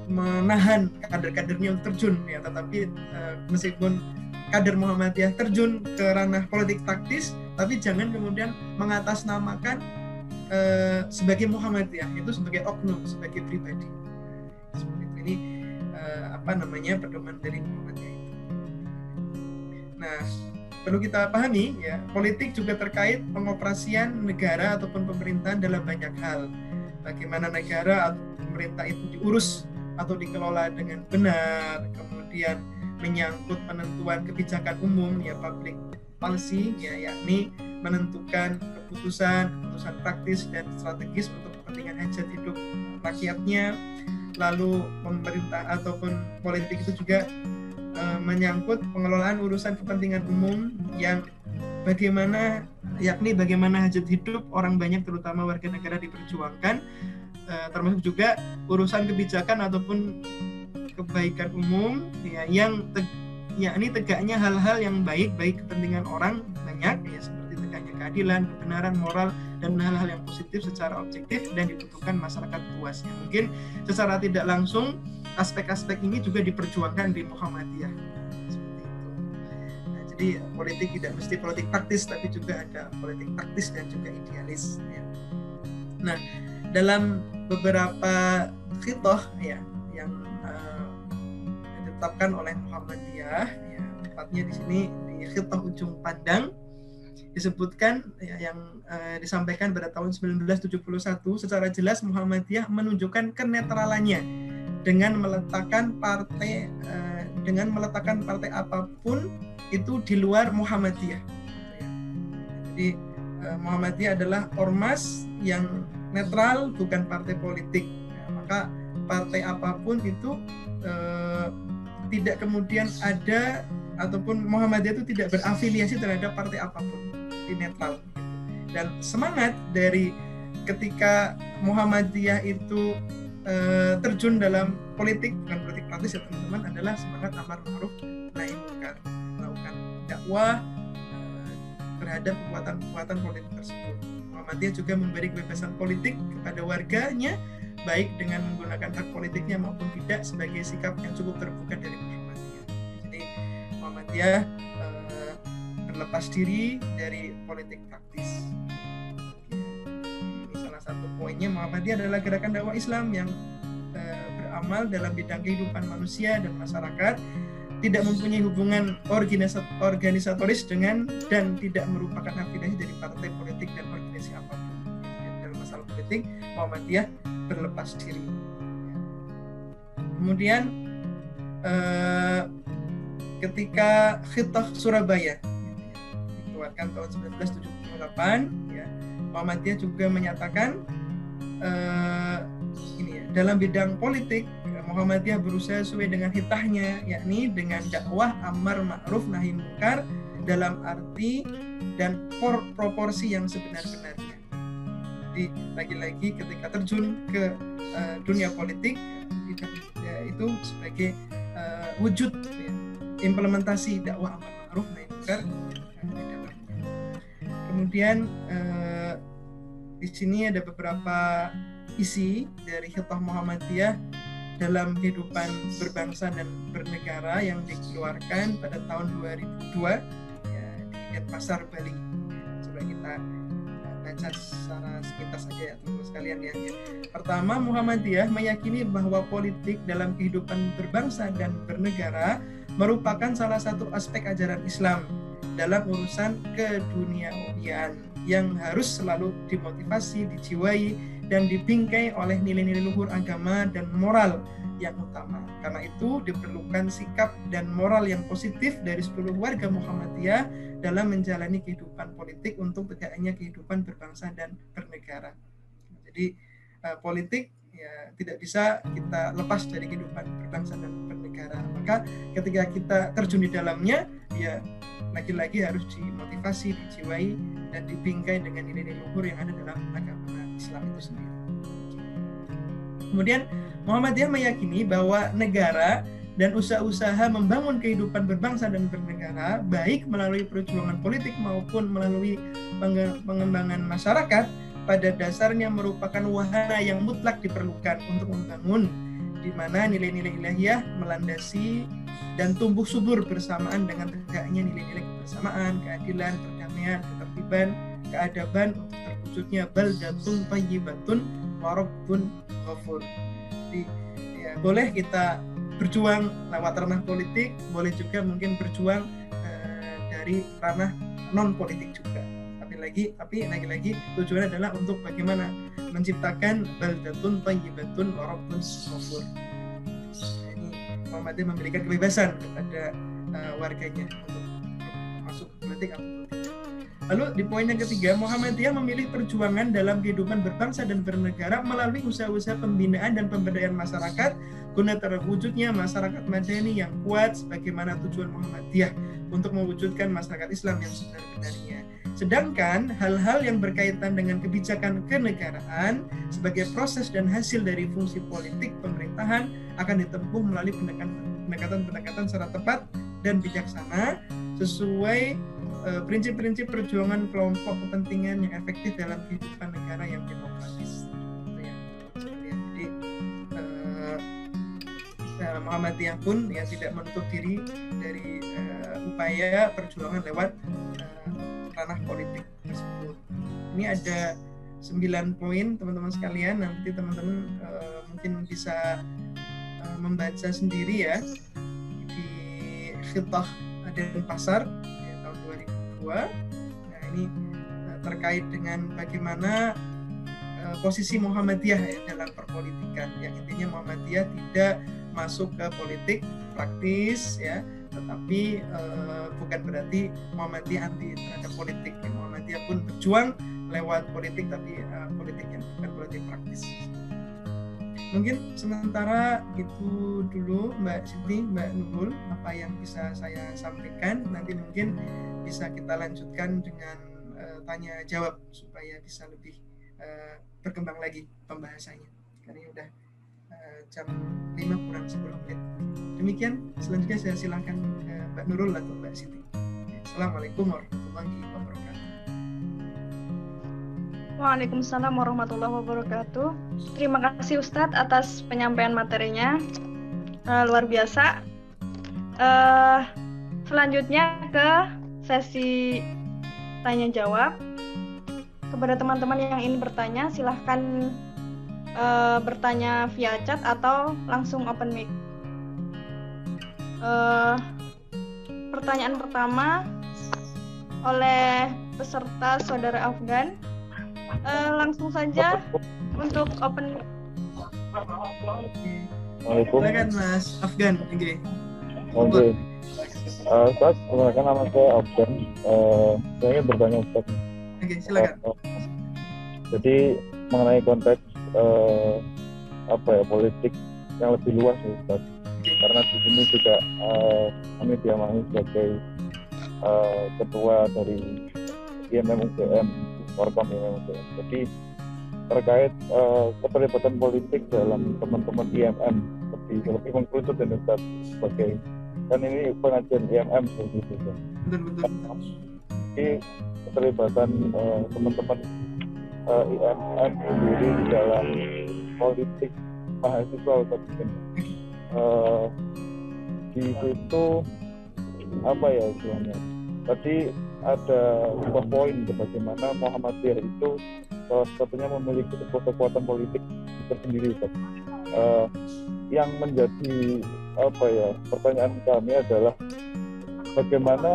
menahan kader-kadernya untuk terjun ya, tetapi meskipun kader Muhammadiyah terjun ke ranah politik taktis, tapi jangan kemudian mengatasnamakan sebagai Muhammadiyah itu sebagai oknum, sebagai pribadi. Seperti itu. Ini pedoman dari Muhammadiyah itu. Nah, perlu kita pahami ya, politik juga terkait pengoperasian negara ataupun pemerintahan dalam banyak hal. Bagaimana negara atau pemerintah itu diurus atau dikelola dengan benar, kemudian menyangkut penentuan kebijakan umum ya, public policy ya, yakni menentukan keputusan praktis dan strategis untuk kepentingan hajat hidup rakyatnya. Lalu pemerintah ataupun politik itu juga menyangkut pengelolaan urusan kepentingan umum yang bagaimana hajat hidup orang banyak terutama warga negara diperjuangkan, termasuk juga urusan kebijakan ataupun kebaikan umum ya, yang yakni tegaknya hal-hal yang baik kepentingan orang banyak ya, seperti tegaknya keadilan, kebenaran, moral, dan hal-hal yang positif secara objektif dan dibutuhkan masyarakat luasnya. Mungkin secara tidak langsung aspek-aspek ini juga diperjuangkan di Muhammadiyah seperti itu. Nah, jadi politik tidak mesti politik praktis, tapi juga ada politik praktis dan juga idealis ya. Nah, dalam beberapa khitoh ya yang ditetapkan oleh Muhammadiyah ya, tepatnya di sini di khitoh ujung pandang disebutkan ya, yang disampaikan pada tahun 1971, secara jelas Muhammadiyah menunjukkan kenetralannya dengan meletakkan partai apapun itu di luar Muhammadiyah. Jadi Muhammadiyah adalah ormas yang netral, bukan partai politik. Maka partai apapun itu tidak kemudian ada, ataupun Muhammadiyah itu tidak berafiliasi terhadap partai apapun, netral. Dan semangat dari ketika Muhammadiyah itu terjun dalam politik, bukan politik praktis ya teman-teman, adalah semangat amar ma'ruf nahi munkar, melakukan dakwah terhadap kekuatan politik tersebut. Muhammadiyah juga memberi kebebasan politik kepada warganya, baik dengan menggunakan hak politiknya maupun tidak, sebagai sikap yang cukup terbuka dari Muhammadiyah. Jadi Muhammadiyah berlepas diri dari politik praktis. Ini salah satu poinnya. Muhammadiyah adalah gerakan dakwah Islam yang beramal dalam bidang kehidupan manusia dan masyarakat, tidak mempunyai hubungan organisatoris dengan dan tidak merupakan afiliasi dari partai politik dan organisasi apapun. Dalam masalah politik, Muhammadiyah berlepas diri. Kemudian ketika Khitoh Surabaya dikeluarkan tahun 1978 ya, Muhammadiyah juga menyatakan dalam bidang politik Muhammadiyah berusaha sesuai dengan hitahnya, yakni dengan dakwah amar ma'ruf nahi munkar dalam arti dan proporsi yang sebenar-benarnya. Jadi lagi-lagi ketika terjun ke dunia politik ya, itu sebagai wujud ya, implementasi dakwah amar ma'ruf nahi munkar di dalamnya. Kemudian di sini ada beberapa isi dari Khitoh Muhammadiyah dalam kehidupan berbangsa dan bernegara yang dikeluarkan pada tahun 2002 ya, di Denpasar, Bali. Coba kita baca secara sepintas saja ya teman-teman sekalian ya. Pertama, Muhammadiyah meyakini bahwa politik dalam kehidupan berbangsa dan bernegara merupakan salah satu aspek ajaran Islam dalam urusan keduniawian yang harus selalu dimotivasi, dijiwai, dan dibingkai oleh nilai-nilai luhur agama dan moral yang utama. Karena itu diperlukan sikap dan moral yang positif dari seluruh warga Muhammadiyah dalam menjalani kehidupan politik untuk tegaknya kehidupan berbangsa dan bernegara. Jadi politik ya tidak bisa kita lepas dari kehidupan berbangsa dan bernegara. Maka ketika kita terjun di dalamnya, ya lagi-lagi harus dimotivasi, dijiwai, dan dibingkai dengan nilai-nilai luhur yang ada dalam agama Islam itu sendiri. Kemudian Muhammadiyah meyakini bahwa negara dan usaha-usaha membangun kehidupan berbangsa dan bernegara, baik melalui perjuangan politik maupun melalui pengembangan masyarakat, pada dasarnya merupakan wahana yang mutlak diperlukan untuk membangun, di mana nilai-nilai ilahiyah melandasi dan tumbuh subur bersamaan dengan tegaknya nilai-nilai kebersamaan, keadilan, perdamaian, ketertiban, keadaban untuk terwujudnya baldatun thayyibatun wa rabbun ghafur. Jadi ya, boleh kita berjuang lewat ranah politik, boleh juga mungkin berjuang dari dari ranah non politik juga. Tapi lagi-lagi tujuannya adalah untuk bagaimana menciptakan baldatun thayyibatun wa rabbun ghafur. Ini Muhammadiyah memberikan kebebasan kepada warganya untuk masuk politik atau tidak. Lalu di poin yang ketiga, Muhammadiyah memilih perjuangan dalam kehidupan berbangsa dan bernegara melalui usaha-usaha pembinaan dan pemberdayaan masyarakat guna terwujudnya masyarakat madani yang kuat sebagaimana tujuan Muhammadiyah untuk mewujudkan masyarakat Islam yang sebenar-benarnya. Sedangkan hal-hal yang berkaitan dengan kebijakan kenegaraan sebagai proses dan hasil dari fungsi politik pemerintahan akan ditempuh melalui pendekatan secara tepat dan bijaksana sesuai prinsip-prinsip perjuangan kelompok kepentingan yang efektif dalam kehidupan negara yang demokratis. Jadi Muhammadiyah pun ya tidak menutup diri dari upaya perjuangan lewat ranah politik tersebut. Ini ada 9 poin teman-teman sekalian, nanti teman-teman mungkin bisa membaca sendiri ya di Khitah Denpasar ya, tahun 2002. Nah ini terkait dengan bagaimana posisi Muhammadiyah ya, dalam perpolitikan, yang intinya Muhammadiyah tidak masuk ke politik praktis ya, tetapi bukan berarti Muhammadiyah anti terhadap politik. Muhammadiyah pun berjuang lewat politik, tapi politik yang bukan politik praktis. Mungkin sementara itu dulu Mbak Siti, Mbak Nurul, apa yang bisa saya sampaikan. Nanti mungkin bisa kita lanjutkan dengan tanya jawab supaya bisa lebih berkembang lagi pembahasannya. Karena ini udah jam 5 kurang 10 menit. Demikian, selanjutnya saya silakan Mbak Nurul atau Mbak Siti. Assalamualaikum warahmatullahi wabarakatuh. Waalaikumsalam warahmatullahi wabarakatuh. Terima kasih Ustadz atas penyampaian materinya, luar biasa. Selanjutnya ke sesi tanya jawab. Kepada teman-teman yang ingin bertanya, silahkan bertanya via chat atau langsung open mic. Pertanyaan pertama oleh peserta saudara Afgan. Langsung saja untuk open. Silakan Mas Afgan. Oke. Ustaz, perkenalkan nama saya Afgan. Saya ingin bertanya Ustaz. Oke, silakan. Jadi mengenai konteks politik yang lebih luas nih Ustaz. Karena di sini juga kami diamani sebagai ketua dari IMM UGM, Korpam IMM UGM. Jadi terkait keterlibatan politik dalam teman-teman IMM lebih mengkerucut dan Ustaz sebagai, kan ini pengajian IMM seperti itu. Betul. Jadi keterlibatan teman-teman IMM sendiri di dalam politik mahasiswa Ustaz di situ istilahnya. Tadi ada sebuah poin bagaimana Muhammadiyah itu salah satunya memiliki sebuah kekuatan politik tersendiri Ustaz. Yang menjadi pertanyaan kami adalah bagaimana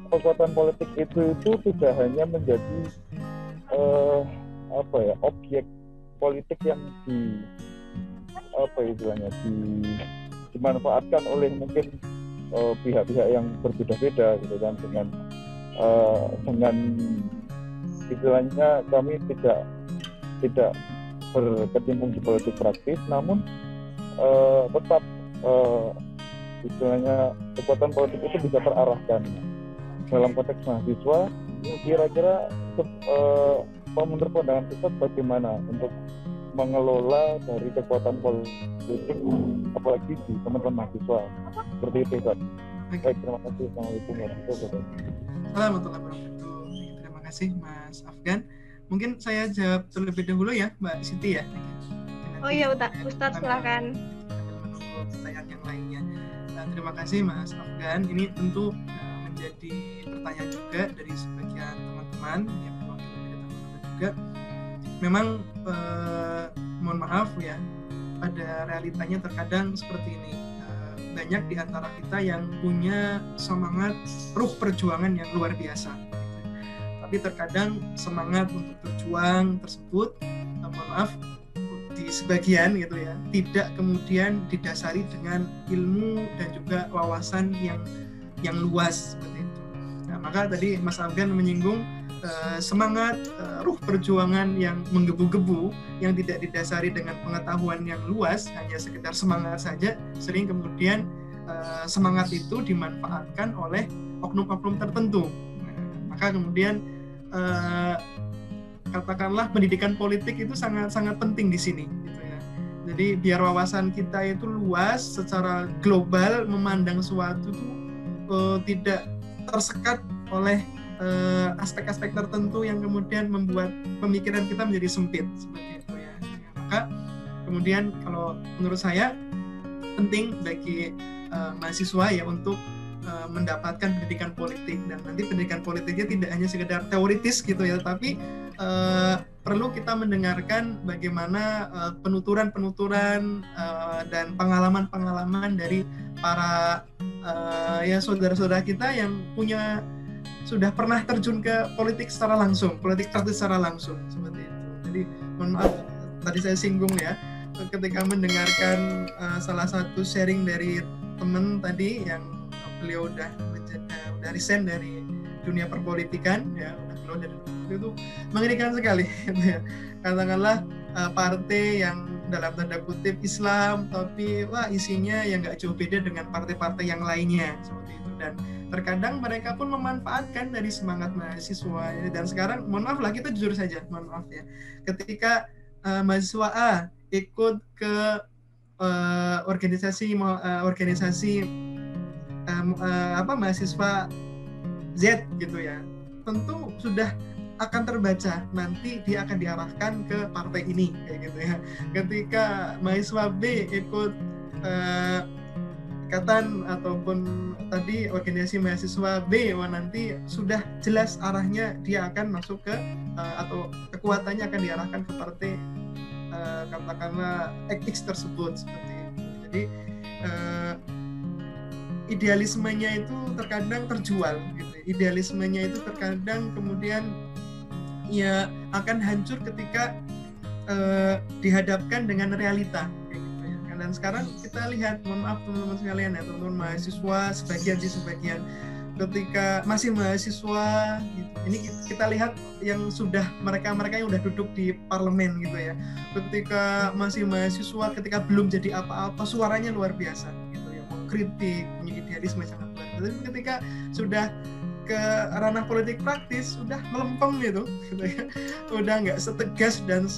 kekuatan politik itu tidak hanya menjadi objek politik yang dimanfaatkan oleh mungkin pihak-pihak yang berbeda-beda gitu kan, dengan istilahnya kami tidak berkecimpung di politik praktis, namun tetap istilahnya kekuatan politik itu bisa terarahkan dalam konteks mahasiswa. Kira-kira menurut pandangan kita bagaimana untuk mengelola dari kekuatan politik apalagi di teman-teman mahasiswa seperti itu Ustaz. Baik, terima kasih. Assalamualaikum warahmatullahi wabarakatuh. Terima kasih Mas Afgan. Mungkin saya jawab terlebih dahulu ya Mbak Siti ya. Oh iya Ustadz silakan. Menunggu pertanyaan yang lainnya. Terima kasih Mas Afgan. Ini tentu menjadi pertanyaan juga dari sebagian teman-teman yang mewakili dari teman-teman juga. Memang mohon maaf ya, pada realitanya terkadang seperti ini, banyak di antara kita yang punya semangat ruh perjuangan yang luar biasa. Tapi terkadang semangat untuk berjuang tersebut, mohon maaf, di sebagian gitu ya, tidak kemudian didasari dengan ilmu dan juga wawasan yang luas seperti itu. Nah, maka tadi Mas Afgan menyinggung semangat ruh perjuangan yang menggebu-gebu, yang tidak didasari dengan pengetahuan yang luas, hanya sekedar semangat saja, sering kemudian semangat itu dimanfaatkan oleh oknum-oknum tertentu. Maka kemudian katakanlah pendidikan politik itu sangat penting di sini gitu ya. Jadi biar wawasan kita itu luas secara global, memandang suatu itu tidak tersekat oleh aspek-aspek tertentu yang kemudian membuat pemikiran kita menjadi sempit seperti itu ya. Maka kemudian kalau menurut saya penting bagi mahasiswa ya untuk mendapatkan pendidikan politik, dan nanti pendidikan politiknya tidak hanya sekedar teoritis gitu ya, tapi perlu kita mendengarkan bagaimana penuturan dan pengalaman dari para ya saudara-saudara kita yang sudah pernah terjun ke politik secara langsung, politik praktis secara langsung seperti itu. Jadi mohon maaf tadi saya singgung ya, ketika mendengarkan salah satu sharing dari teman tadi yang beliau udah resign dari dunia perpolitikan ya, udah keluar dari itu mengerikan sekali gitu ya. Katakanlah partai yang dalam tanda kutip Islam, tapi wah isinya yang nggak jauh beda dengan partai-partai yang lainnya seperti itu, dan terkadang mereka pun memanfaatkan dari semangat mahasiswa. Dan sekarang mohon maaf lah, kita jujur saja, mohon maaf ya, ketika mahasiswa A ikut ke organisasi mahasiswa Z gitu ya, tentu sudah akan terbaca nanti dia akan diarahkan ke partai ini kayak gitu ya. Ketika mahasiswa B ikut ikatan ataupun tadi organisasi mahasiswa B, nanti sudah jelas arahnya dia akan masuk ke atau kekuatannya akan diarahkan ke partai katakanlah X tersebut seperti itu. Jadi idealismenya itu terkadang terjual gitu. Idealismenya itu terkadang kemudian ya akan hancur ketika dihadapkan dengan realita kayak gitu ya. Dan sekarang kita lihat, mohon maaf teman-teman sekalian ya, teman-teman mahasiswa sebagian ketika masih mahasiswa gitu. Ini kita lihat yang sudah mereka yang udah duduk di parlemen gitu ya. Ketika masih mahasiswa, ketika belum jadi apa-apa, suaranya luar biasa gitu ya, mengkritik, punya idealisme sangat luar biasa. Tapi ketika sudah ke ranah politik praktis sudah melempem gitu ya. Udah nggak setegas dan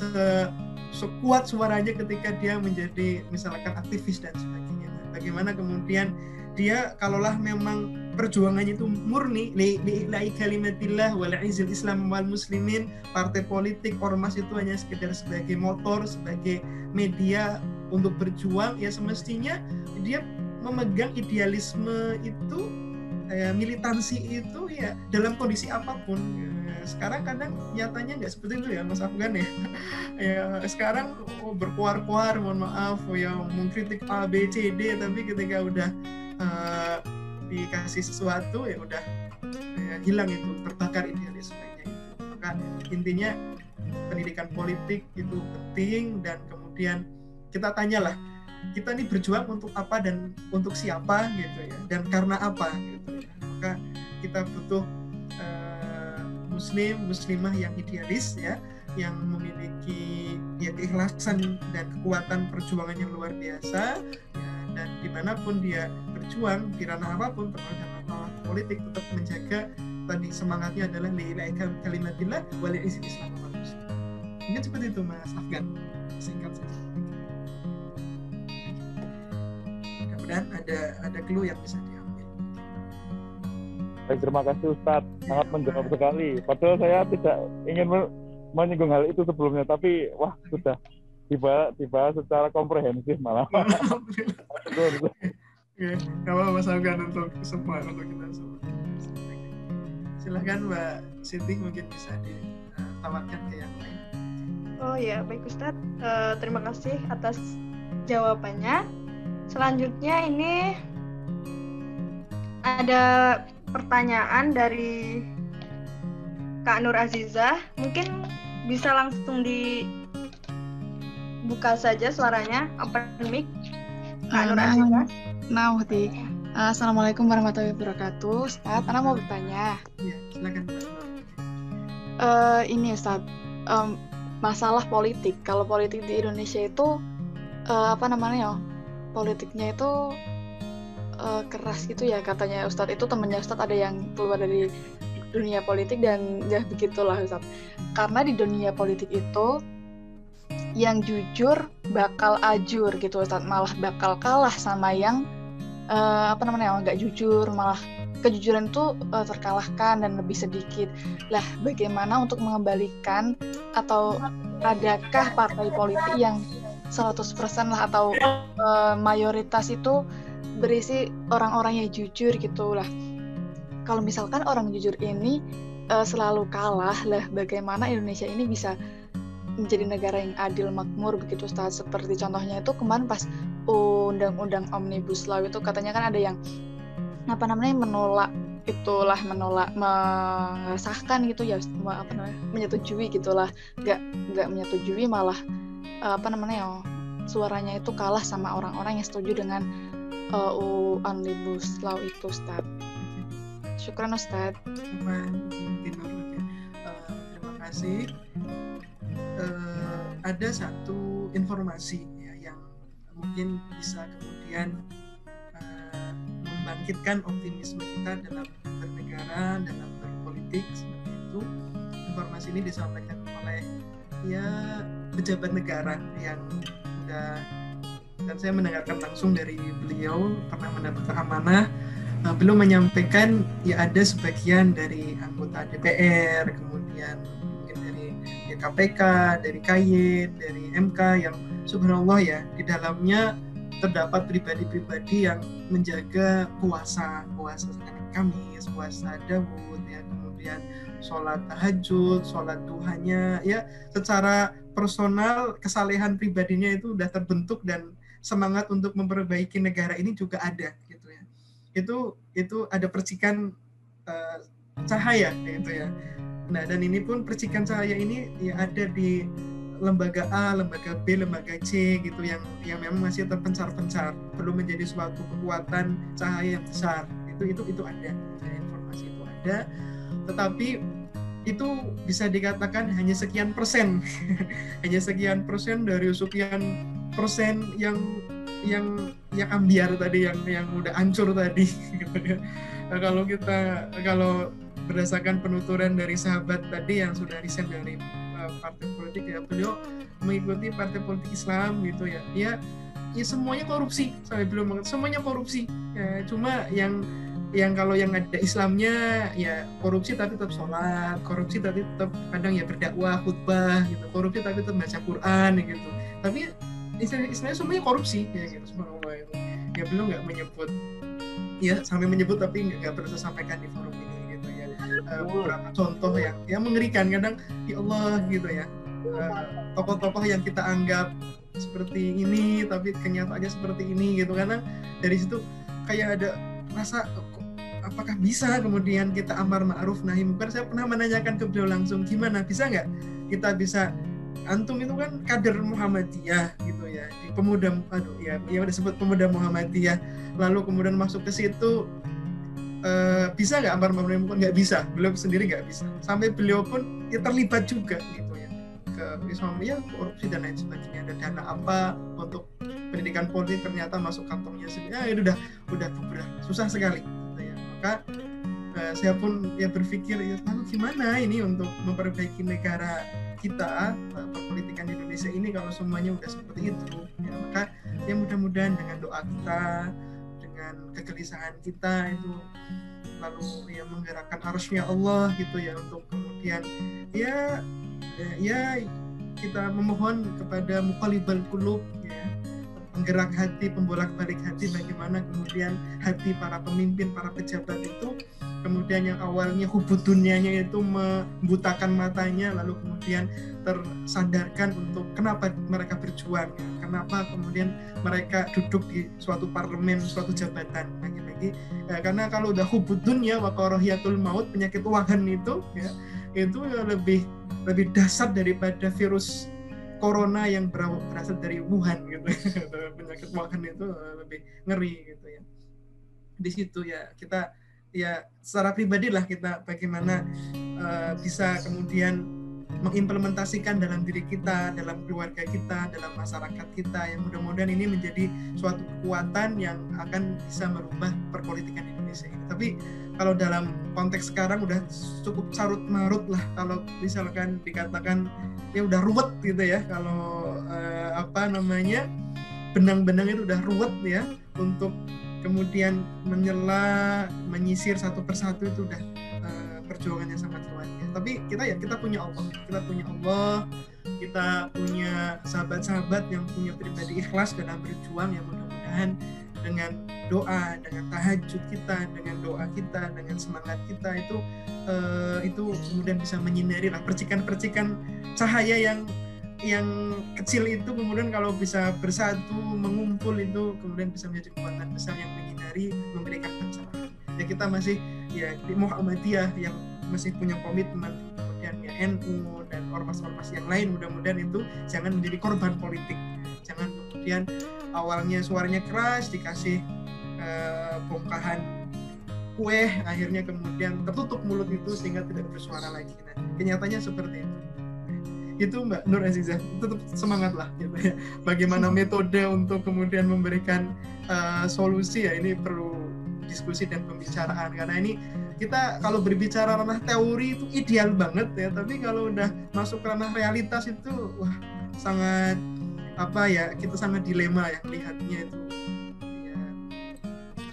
sekuat suaranya ketika dia menjadi misalkan aktivis dan sebagainya. Bagaimana kemudian dia kalaulah memang perjuangannya itu murni li'ila'i kalimatillah wal izil Islam wal muslimin, partai politik ormas itu hanya sekedar sebagai motor, sebagai media untuk berjuang, ya semestinya dia memegang idealisme itu, militansi itu ya dalam kondisi apapun. Sekarang kadang nyatanya nggak seperti itu ya Mas Afgan ya. Ya sekarang berkuar-kuar, mohon maaf ya, mengkritik A B C D, tapi ketika udah dikasih sesuatu ya udah hilang itu, terbakar idealismenya itu. Maka intinya pendidikan politik itu penting, dan kemudian kita tanyalah, kita nih berjuang untuk apa dan untuk siapa gitu ya, dan karena apa gitu ya. Maka kita butuh muslimah yang idealis ya, yang memiliki ya keikhlasan dan kekuatan perjuangan yang luar biasa ya, dan dimanapun dia berjuang di ranah apapun, termasuk ranah politik, tetap menjaga tadi semangatnya adalah li'ila'i kalimatillah wal izil Islam wal muslimin. Mungkin seperti itu Mas Afgan, singkat saja. Mudah-mudahan ada clue yang bisa diambil. Baik, terima kasih Ustadz, sangat menjawab sekali. Padahal saya tidak ingin menyinggung hal itu sebelumnya, tapi wah sudah dibahas secara komprehensif malah. Oke, nggak apa-apa Mas Afgan, untuk semua, untuk kita semua. Silahkan Mbak Siti, mungkin bisa ditawarkan ke yang lain. Oh ya, baik Ustadz, terima kasih atas jawabannya. Selanjutnya ini ada pertanyaan dari Kak Nur Azizah. Mungkin bisa langsung dibuka saja suaranya, open mic. Kak Nur Azizah. Nah, Assalamualaikum warahmatullahi wabarakatuh. Ustaz, Ana mau bertanya. Ya, silakan. Ini Ustaz, masalah politik. Kalau politik di Indonesia itu politiknya itu keras gitu ya katanya Ustadz. Itu temennya Ustadz ada yang keluar dari dunia politik dan ya begitulah Ustadz. Karena di dunia politik itu yang jujur bakal ajur gitu Ustadz, malah bakal kalah sama yang nggak jujur, malah kejujuran itu terkalahkan dan lebih sedikit. Lah, bagaimana untuk mengembalikan, atau adakah partai politik yang 100% lah atau mayoritas itu berisi orang-orang yang jujur gitu lah. Kalau misalkan orang jujur ini selalu kalah, lah bagaimana Indonesia ini bisa menjadi negara yang adil makmur begitu Ustaz? Seperti contohnya itu kemarin pas undang-undang Omnibus Law itu katanya kan ada yang mengesahkan gitu ya, menyetujui gitulah, nggak menyetujui, malah suaranya itu kalah sama orang-orang yang setuju dengan Omnibus Law itu Ustaz. Syukran Ustaz. Terima kasih. Ada satu informasi ya, yang mungkin bisa kemudian membangkitkan optimisme kita dalam bernegara, dalam berpolitik seperti itu. Informasi ini disampaikan oleh pejabat negara yang sudah, dan saya mendengarkan langsung dari beliau, pernah mendapatkan amanah. Beliau menyampaikan ada sebagian dari anggota DPR, kemudian mungkin dari KPK, dari KY, dari MK yang subhanallah ya, di dalamnya terdapat pribadi-pribadi yang menjaga puasa Kamis, puasa Daud ya, kemudian sholat tahajud, sholat duhanya ya, secara personal kesalehan pribadinya itu sudah terbentuk dan semangat untuk memperbaiki negara ini juga ada gitu ya. Itu ada percikan cahaya gitu ya. Nah, dan ini pun percikan cahaya ini ya ada di lembaga A, lembaga B, lembaga C gitu yang memang masih terpencar-pencar, belum menjadi suatu kekuatan cahaya yang besar. Itu ada, informasi itu ada, tetapi itu bisa dikatakan hanya sekian persen hanya sekian persen dari sekian persen yang ambiar tadi, yang udah hancur tadi gitu ya. Nah, kalau berdasarkan penuturan dari sahabat tadi yang sudah resign dari partai politik ya, beliau mengikuti partai politik Islam gitu ya. Ya semuanya korupsi, sampai belum semuanya korupsi ya, cuma yang kalau yang ada Islamnya ya korupsi tapi tetap sholat, korupsi tapi tetap kadang ya berdakwah, khutbah gitu, korupsi tapi tetap baca Quran gitu. Tapi istilahnya semuanya korupsi ya gitu, subhanallah itu. Ya belum nggak menyebut, ya sampai menyebut tapi nggak perlu sampaikan di forum ini gitu ya. Beberapa contoh yang mengerikan kadang, ya Allah gitu ya. Tokoh-tokoh yang kita anggap seperti ini tapi kenyataannya seperti ini gitu, karena dari situ kayak ada rasa apakah bisa kemudian kita amar ma'ruf nahi munkar. Saya pernah menanyakan ke beliau langsung, gimana bisa nggak kita bisa, antum itu kan kader Muhammadiyah gitu ya, di pemuda disebut pemuda Muhammadiyah, lalu kemudian masuk ke situ bisa nggak amar ma'ruf nahi munkar? Nggak bisa, beliau sendiri nggak bisa, sampai beliau pun ya terlibat juga gitu ya ke Islam ya, korupsi dan lain sebagainya. Ada dana apa untuk pendidikan politik ternyata masuk kantongnya sendiri, itu udah beberapa susah sekali gitu ya. Maka saya pun ya berpikir ya, lalu gimana ini untuk memperbaiki negara kita, perpolitikan Indonesia ini kalau semuanya udah seperti itu ya. Maka ya mudah-mudahan dengan doa kita, dengan kegelisahan kita itu, lalu ya menggerakkan arusnya Allah gitu ya, untuk kemudian ya kita memohon kepada muqallibal qulub ya, penggerak hati, pembolak-balik hati, bagaimana kemudian hati para pemimpin, para pejabat itu kemudian yang awalnya hubud dunianya itu membutakan matanya, lalu kemudian tersadarkan untuk kenapa mereka berjuang, kenapa kemudian mereka duduk di suatu parlemen, suatu jabatan. Lagi-lagi karena kalau udah hubud dunia wa karahiyatul maut, penyakit wahan itu ya, itu lebih dahsyat daripada virus corona yang berasal dari Wuhan gitu. Penyakit wahan itu lebih ngeri gitu ya. Di situ ya kita ya secara pribadi lah kita bagaimana bisa kemudian mengimplementasikan dalam diri kita, dalam keluarga kita, dalam masyarakat kita, yang mudah-mudahan ini menjadi suatu kekuatan yang akan bisa merubah perpolitikan Indonesia ini. Tapi kalau dalam konteks sekarang udah cukup carut marut lah, kalau misalkan dikatakan ya udah ruwet gitu ya, kalau benang-benang itu udah ruwet ya, untuk kemudian menyisir satu persatu itu udah perjuangannya sangat luar biasa. Tapi kita punya Allah, kita punya sahabat-sahabat yang punya pribadi ikhlas dalam berjuang, yang mudah-mudahan dengan doa, dengan tahajud kita, dengan doa kita, dengan semangat kita itu kemudian bisa menyinari lah percikan-percikan cahaya yang kecil itu, kemudian kalau bisa bersatu mengumpul itu kemudian bisa menjadi kekuatan besar yang menyinari, memberikan pencerahan. Ya kita masih ya di Muhammadiyah yang masih punya komitmen, kemudian ya NU dan ormas-ormas yang lain, mudah-mudahan itu jangan menjadi korban politik. Jangan kemudian awalnya suaranya keras dikasih bongkahan kue, akhirnya kemudian tertutup mulut itu sehingga tidak bersuara lagi. Nah, kenyataannya seperti itu Mbak Nur Azizah. Tetap semangat lah gitu ya. Bagaimana metode untuk kemudian memberikan solusi, ya ini perlu diskusi dan pembicaraan, karena ini kita kalau berbicara ranah teori itu ideal banget ya, tapi kalau udah masuk ke ranah realitas itu wah sangat kita sangat dilema ya melihatnya itu ya,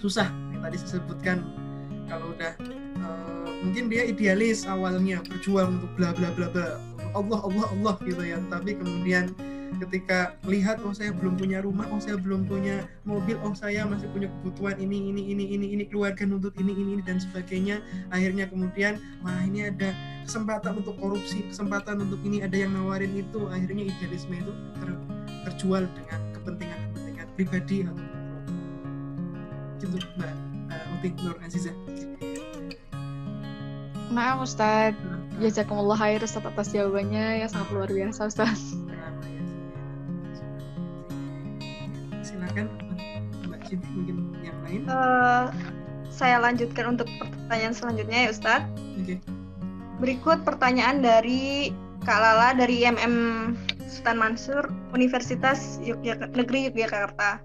susah. Yang tadi saya sebutkan, kalau udah mungkin dia idealis awalnya, berjuang untuk bla bla bla bla, Allah gitu ya, tapi kemudian ketika melihat saya belum punya rumah, saya belum punya mobil, saya masih punya kebutuhan ini, keluarga nuntut ini dan sebagainya, akhirnya kemudian ini ada kesempatan untuk korupsi, kesempatan untuk ini, ada yang nawarin itu, akhirnya idealisme itu terjual dengan kepentingan pribadi atau gitu Mbak Uti Nur Azizah. Nah Ustaz, jazakumullah khair Ustaz atas jawabannya ya, sangat luar biasa Ustaz. Silakan Mbak Cinti, mungkin yang lain. Saya lanjutkan untuk pertanyaan selanjutnya ya Ustaz. Okay. Berikut pertanyaan dari Kak Lala dari IMM Sultan Mansur, Universitas Negeri Yogyakarta.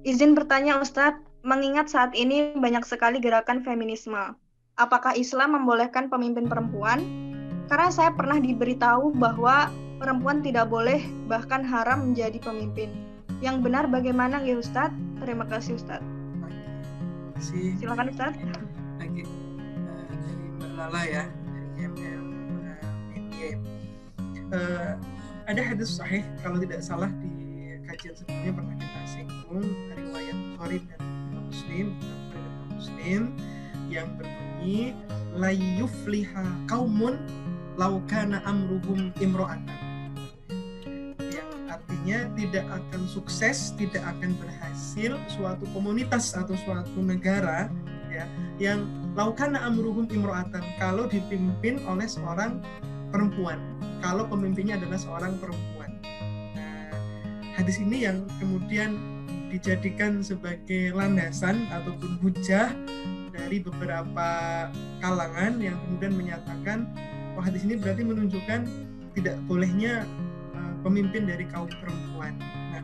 Izin bertanya Ustaz, mengingat saat ini banyak sekali gerakan feminisme, apakah Islam membolehkan pemimpin perempuan? Karena saya pernah diberitahu bahwa perempuan tidak boleh, bahkan haram menjadi pemimpin. Yang benar bagaimana ya Ustaz? Terima kasih Ustaz. Silakan Ustaz. Lagi dari Mbak Lala ya, dari MMIA. Ada hadis sahih, kalau tidak salah di kajian sebelumnya pernah kita singgung, riwayat Bukhari dan Muslim yang berbunyi la yufliha qaumun law kana amruhum imra'atan, yang artinya tidak akan sukses, tidak akan berhasil suatu komunitas atau suatu negara ya, yang law kana amruhum imra'atan, kalau dipimpin oleh seorang perempuan, kalau pemimpinnya adalah seorang perempuan. Nah, hadis ini yang kemudian dijadikan sebagai landasan ataupun hujah dari beberapa kalangan yang kemudian menyatakan hadis ini berarti menunjukkan tidak bolehnya pemimpin dari kaum perempuan. Nah,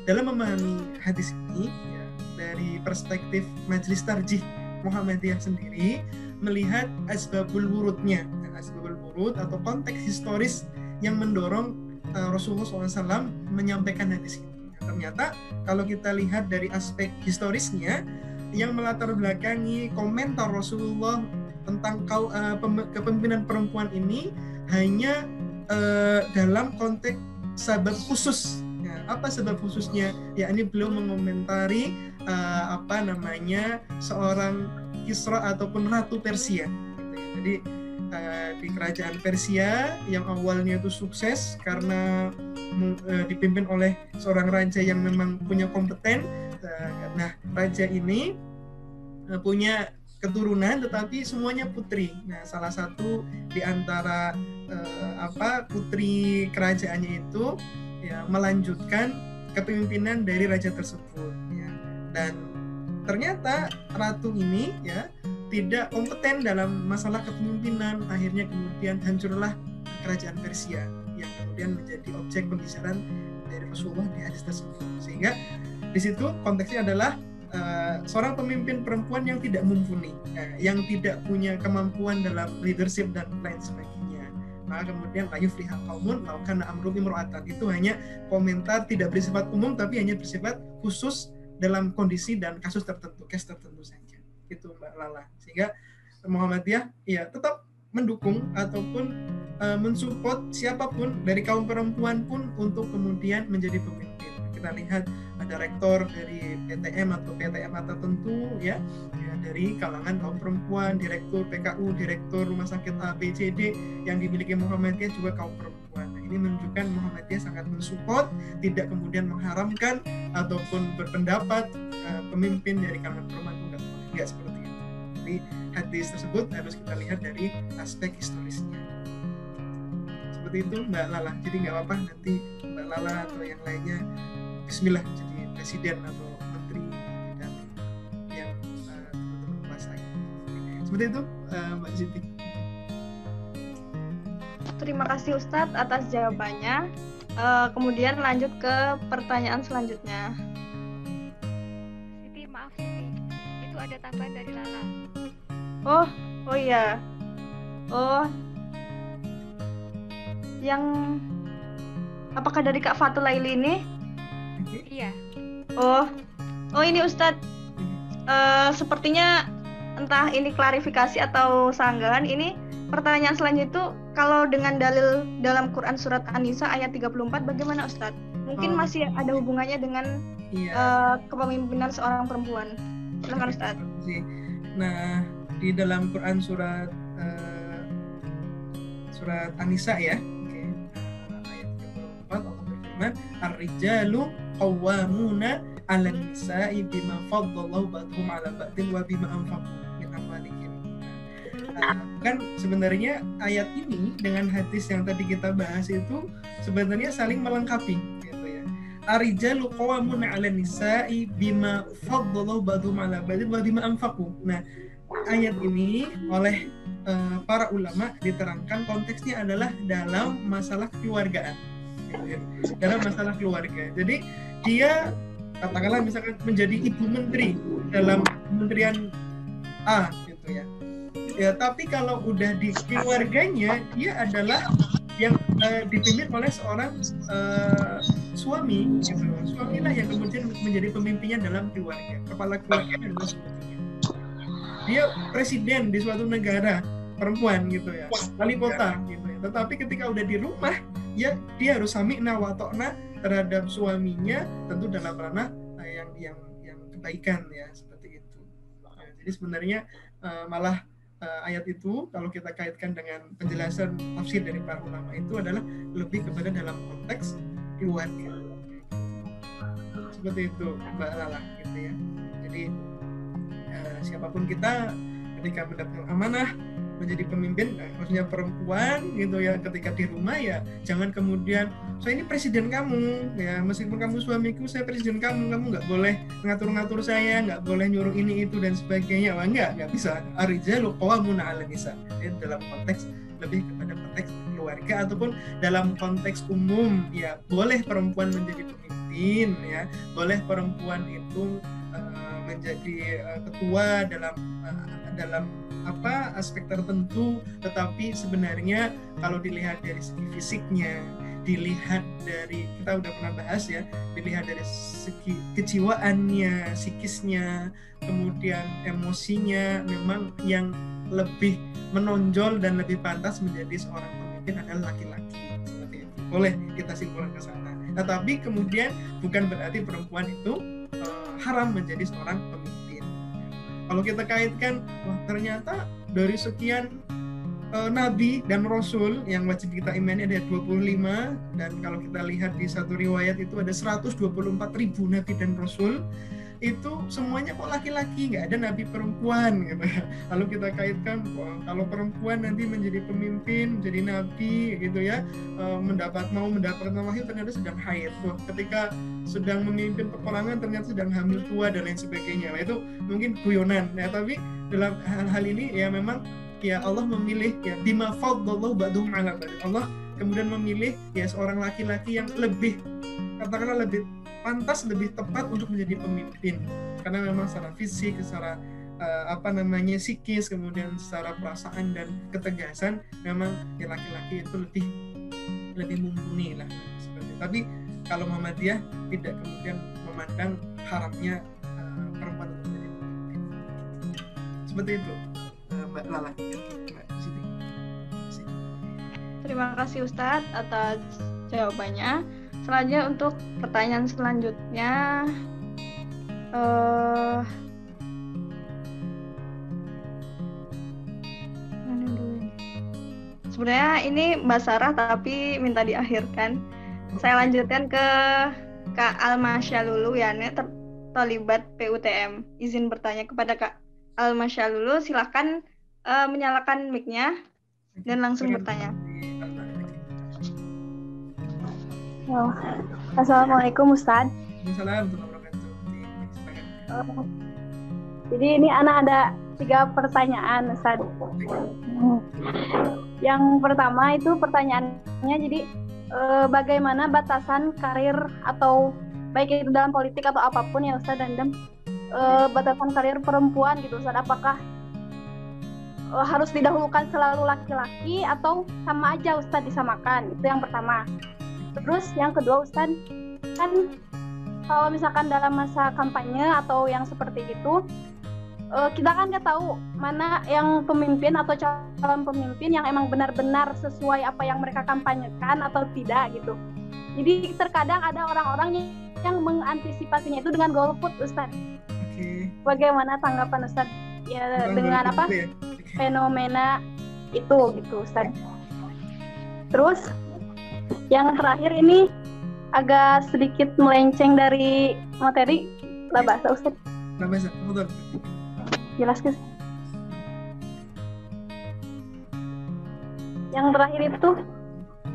dalam memahami hadis ini ya, dari perspektif Majelis Tarjih Muhammadiyah sendiri melihat asbabul wurudnya, asbabul wurud atau konteks historis yang mendorong Rasulullah SAW menyampaikan hadis ini. Ternyata kalau kita lihat dari aspek historisnya, yang melatar belakangi komentar Rasulullah tentang kepemimpinan perempuan ini hanya dalam konteks sabab khusus Nah, apa sebab khususnya? Yakni beliau mengomentari seorang Kisra ataupun Ratu Persia. Jadi di kerajaan Persia yang awalnya itu sukses karena dipimpin oleh seorang raja yang memang punya kompeten. Nah, raja ini punya keturunan tetapi semuanya putri. Nah, salah satu di antara putri kerajaannya itu ya melanjutkan kepemimpinan dari raja tersebut ya. Dan ternyata ratu ini ya tidak kompeten dalam masalah kepemimpinan, akhirnya kemudian hancurlah kerajaan Persia yang kemudian menjadi objek pembicaraan dari Rasulullah di hadis tersebut. Sehingga di situ konteksnya adalah seorang pemimpin perempuan yang tidak mumpuni, yang tidak punya kemampuan dalam leadership dan lain sebagainya. Maka kemudian la yufliha qaumun law kana amruhum imra'atan, itu hanya komentar tidak bersifat umum tapi hanya bersifat khusus dalam kondisi dan kasus tertentu, case tertentu saja. Itu Mbak Lala. Sehingga Muhammadiyah ya tetap mendukung ataupun mensupport siapapun dari kaum perempuan pun untuk kemudian menjadi pemimpin. Kita lihat ada rektor dari PTM atau PTMA tertentu ya dari kalangan kaum perempuan, direktur PKU, direktur rumah sakit A, B, C, D yang dimiliki Muhammadiyah juga kaum perempuan. Nah, ini menunjukkan Muhammadiyah sangat mensupport, tidak kemudian mengharamkan ataupun berpendapat pemimpin dari kalangan perempuan itu enggak seperti itu. Jadi hadis tersebut harus kita lihat dari aspek historisnya. Seperti itu Mbak Lala. Jadi nggak apa-apa nanti Mbak Lala atau yang lainnya bismillah jadi presiden atau menteri di bidang yang teman-teman kuasai. Seperti itu Mbak Siti. Terima kasih Ustadz atas jawabannya. Kemudian lanjut ke pertanyaan selanjutnya. Siti, maaf Siti, itu ada tambahan dari Lala. Oh iya. Yang apakah dari Kak Fatul Laili ini? Iya. Oh ini Ustadz. Sepertinya entah ini klarifikasi atau sanggahan. Ini pertanyaan selanjutnya itu kalau dengan dalil dalam Quran surat An-Nisa ayat 34 bagaimana Ustadz? Mungkin masih ada hubungannya dengan kepemimpinan seorang perempuan. Silakan Ustadz. Nah, di dalam Quran surat An-Nisa ya. Ayat 34 Allah berfirman, "Ar-rijalu qawwamuna 'alan nisa'i bima faddallahu ba'dhum 'ala ba'din wa bima anfaqu min amwalihim." Kan sebenarnya ayat ini dengan hadis yang tadi kita bahas itu sebenarnya saling melengkapi gitu ya. Ar-rijalu qawwamuna 'alan nisa'i bima faddallahu ba'dhum 'ala ba'din wa bima anfaqu. Nah, ayat ini oleh para ulama diterangkan konteksnya adalah dalam masalah keluargaan. Dalam masalah keluarga. Jadi dia katakanlah misalkan menjadi ibu menteri dalam kementerian A gitu ya. Ya, tapi kalau udah di keluarganya dia adalah yang dipimpin oleh seorang suami gitu. Suamilah yang kemudian menjadi pemimpinnya dalam keluarga. Kepala keluarga adalah suaminya. Dia presiden di suatu negara, perempuan gitu ya, wali kota gitu ya. Tetapi ketika udah di rumah ya dia harus sami'na wa ta'na terhadap suaminya, tentu dalam ranah yang kebaikan ya, seperti itu. Jadi sebenarnya malah ayat itu kalau kita kaitkan dengan penjelasan tafsir dari para ulama itu adalah lebih kepada dalam konteks keluarga. Seperti itu Mbak Lala gitu ya. Jadi siapapun kita ketika mendapatkan amanah menjadi pemimpin, maksudnya perempuan gitu ya, ketika di rumah ya jangan kemudian saya ini presiden kamu ya, meskipun kamu suamiku saya presiden kamu nggak boleh ngatur-ngatur saya, nggak boleh nyuruh ini itu dan sebagainya. Wah, nggak bisa. Ar-rijalu qawwamuna 'alan nisa. Dalam konteks lebih kepada konteks keluarga ataupun dalam konteks umum ya, boleh perempuan menjadi pemimpin ya, boleh perempuan itu menjadi ketua dalam aspek tertentu, tetapi sebenarnya kalau dilihat dari segi fisiknya, dilihat dari, kita udah pernah bahas ya, dilihat dari segi kejiwaannya, psikisnya, kemudian emosinya, memang yang lebih menonjol dan lebih pantas menjadi seorang pemimpin adalah laki-laki. Seperti itu. Boleh kita simpulkan ke sana. Tetapi kemudian bukan berarti perempuan itu haram menjadi seorang pemimpin. Kalau kita kaitkan, wah ternyata dari sekian nabi dan rasul yang wajib kita imani ada 25, dan kalau kita lihat di satu riwayat itu ada 124.000 nabi dan rasul, itu semuanya kok laki-laki, nggak ada nabi perempuan gitu. Lalu kita kaitkan, wah, kalau perempuan nanti menjadi pemimpin, menjadi nabi gitu ya, mau mendapatkan wahyu ternyata sedang haid. Wah, ketika sedang memimpin peperangan ternyata sedang hamil tua dan lain sebagainya. Nah, itu mungkin guyonan ya, tapi dalam hal ini ya memang ya Allah memilih ya bima faddallahu ba'dhum 'ala ba'd. Allah kemudian memilih ya seorang laki-laki yang lebih, katakanlah lebih pantas, lebih tepat untuk menjadi pemimpin, karena memang secara fisik, secara psikis, kemudian secara perasaan dan ketegasan memang ya laki-laki itu lebih mumpuni lah seperti. Tapi kalau Muhammadiyah tidak kemudian memandang haramnya perempuan untuk menjadi pemimpin. Seperti itu, Mbak Lala. Mbak Siti. Terima kasih Ustadz atas jawabannya. Selanjutnya untuk pertanyaan selanjutnya, sebenarnya ini Mbak Sarah tapi minta diakhirkan. Saya lanjutkan ke Kak Almasya Lulu ya, terlibat PUTM. Izin bertanya kepada Kak Almasya Lulu, silahkan menyalakan mic-nya dan langsung bertanya. Oh. Assalamualaikum Ustadz. Waalaikumsalam warahmatullahi wabarakatuh. Jadi ini anak ada 3 pertanyaan Ustadz. Yang pertama itu pertanyaannya, jadi bagaimana batasan karir atau baik itu dalam politik atau apapun ya Ustadz, dan batasan karir perempuan gitu Ustadz, apakah harus didahulukan selalu laki-laki atau sama aja Ustadz disamakan? Itu yang pertama. Terus yang kedua Ustadz, kan kalau misalkan dalam masa kampanye atau yang seperti itu, kita kan nggak tahu mana yang pemimpin atau calon pemimpin yang emang benar-benar sesuai apa yang mereka kampanyekan atau tidak gitu. Jadi terkadang ada orang-orang yang mengantisipasinya itu dengan golput Ustadz. Okay. Bagaimana tanggapan Ustadz ya dengan apa ya? Fenomena itu gitu Ustadz. Terus yang terakhir ini agak sedikit melenceng dari materi. Lah bahasa Ustaz. Lah bahasa, betul. Jelas guys. Yang terakhir itu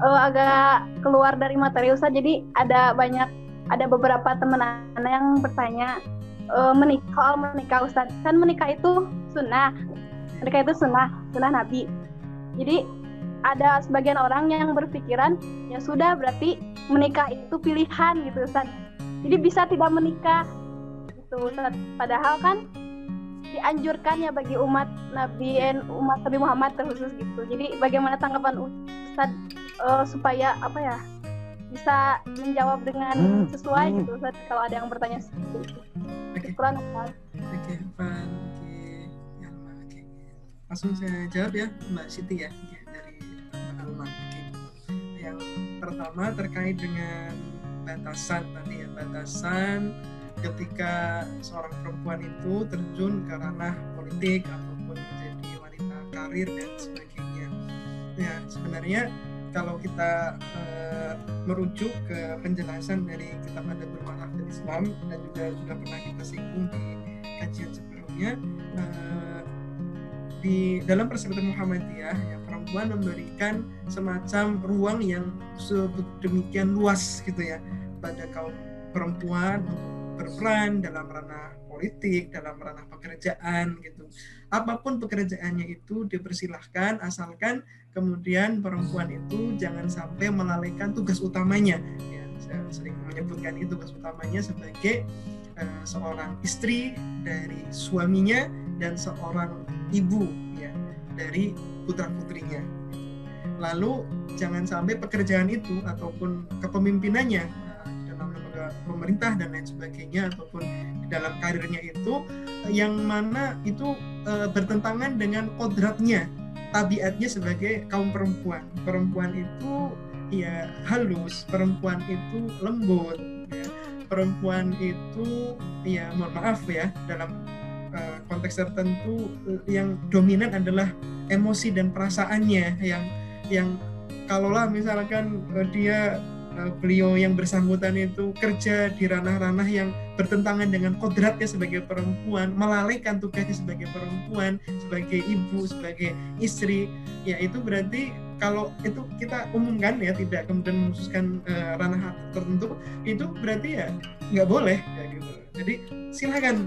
agak keluar dari materi Ustaz. Jadi ada beberapa teman anak yang bertanya menikah Ustaz. Kan menikah itu sunnah. Menikah itu sunnah Nabi. Jadi ada sebagian orang yang berpikiran ya sudah berarti menikah itu pilihan gitu Ustaz. Jadi bisa tidak menikah gitu Ustaz. Padahal kan dianjurkan ya bagi umat Nabi Muhammad terkhusus gitu. Jadi bagaimana tanggapan Ustaz supaya apa ya bisa menjawab dengan sesuai gitu Ustaz kalau ada yang bertanya seperti itu. Syukran Ustaz. Oke. Langsung saya jawab ya Mbak Siti ya. Yang pertama terkait dengan batasan tadi ya, batasan ketika seorang perempuan itu terjun ke ranah politik ataupun menjadi wanita karir dan sebagainya. Ya sebenarnya kalau kita merujuk ke penjelasan dari kitab Adabul Ma'arifil Islam dan juga sudah pernah kita singgung di kajian sebelumnya, di dalam perspektif Muhammadiyah ya, perempuan memberikan semacam ruang yang sedemikian luas gitu ya pada kaum perempuan untuk berperan dalam ranah politik, dalam ranah pekerjaan gitu. Apapun pekerjaannya itu dipersilahkan, asalkan kemudian perempuan itu jangan sampai melalaikan tugas utamanya ya. Saya sering menyebutkan itu tugas utamanya sebagai seorang istri dari suaminya dan seorang ibu ya dari putra-putrinya. Lalu jangan sampai pekerjaan itu ataupun kepemimpinannya dalam lembaga pemerintah dan lain sebagainya ataupun di dalam karirnya itu yang mana itu bertentangan dengan kodratnya, tabiatnya sebagai kaum perempuan. Perempuan itu ya halus, perempuan itu lembut, ya. Perempuan itu ya mohon maaf ya, dalam konteks tertentu yang dominan adalah emosi dan perasaannya, yang kalaulah misalkan beliau yang bersangkutan itu kerja di ranah-ranah yang bertentangan dengan kodratnya sebagai perempuan, melalaikan tugasnya sebagai perempuan, sebagai ibu, sebagai istri, ya itu berarti kalau itu kita umumkan ya, tidak kemudian mengkhususkan ranah tertentu, itu berarti ya nggak boleh ya gitu. Jadi silahkan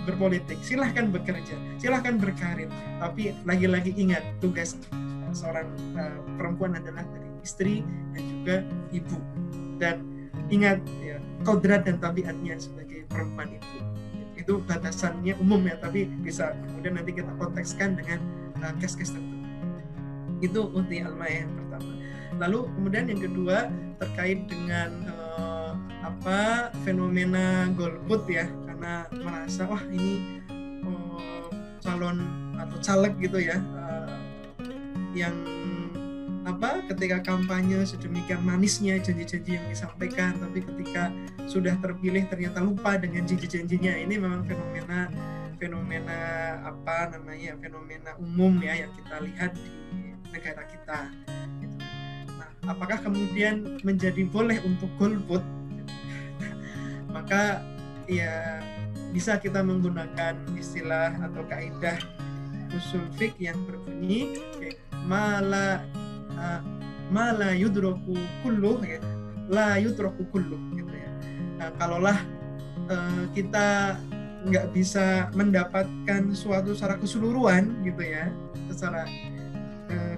berpolitik, silahkan bekerja, silahkan berkarir, tapi lagi-lagi ingat tugas seorang perempuan adalah dari istri dan juga ibu, dan ingat ya kodrat dan tabiatnya sebagai perempuan itu batasannya umum ya, tapi bisa kemudian nanti kita kontekskan dengan case-case tertentu. Itu unti al-ma'iyah yang pertama. Lalu kemudian yang kedua terkait dengan fenomena golput ya, karena merasa wah ini calon atau caleg gitu ya yang ketika kampanye sedemikian manisnya janji-janji yang disampaikan, tapi ketika sudah terpilih ternyata lupa dengan janji-janjinya. Ini memang fenomena fenomena umum ya yang kita lihat di negara kita. Nah, apakah kemudian menjadi boleh untuk golput? Maka ya bisa kita menggunakan istilah atau kaidah usul fiqh yang berbunyi mala yudroku kulluh ya, la yudroku kulluh gitu ya. Nah, kalaulah kita nggak bisa mendapatkan suatu secara keseluruhan gitu ya, secara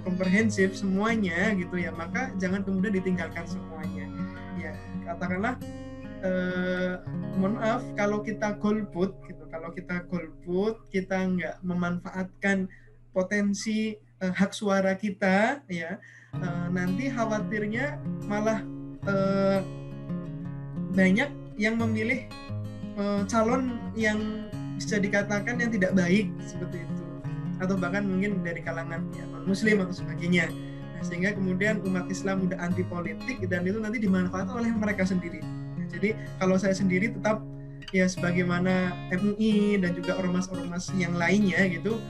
komprehensif semuanya gitu ya, maka jangan kemudian ditinggalkan semuanya ya. Katakanlah mohon maaf kalau kita golput gitu, kita nggak memanfaatkan potensi hak suara kita ya, nanti khawatirnya malah banyak yang memilih calon yang bisa dikatakan yang tidak baik seperti itu, atau bahkan mungkin dari kalangan ya, non-muslim atau sebagainya. Nah, sehingga kemudian umat Islam udah anti politik dan itu nanti dimanfaatkan oleh mereka sendiri. Jadi kalau saya sendiri tetap ya sebagaimana MUI dan juga ormas-ormas yang lainnya gitu,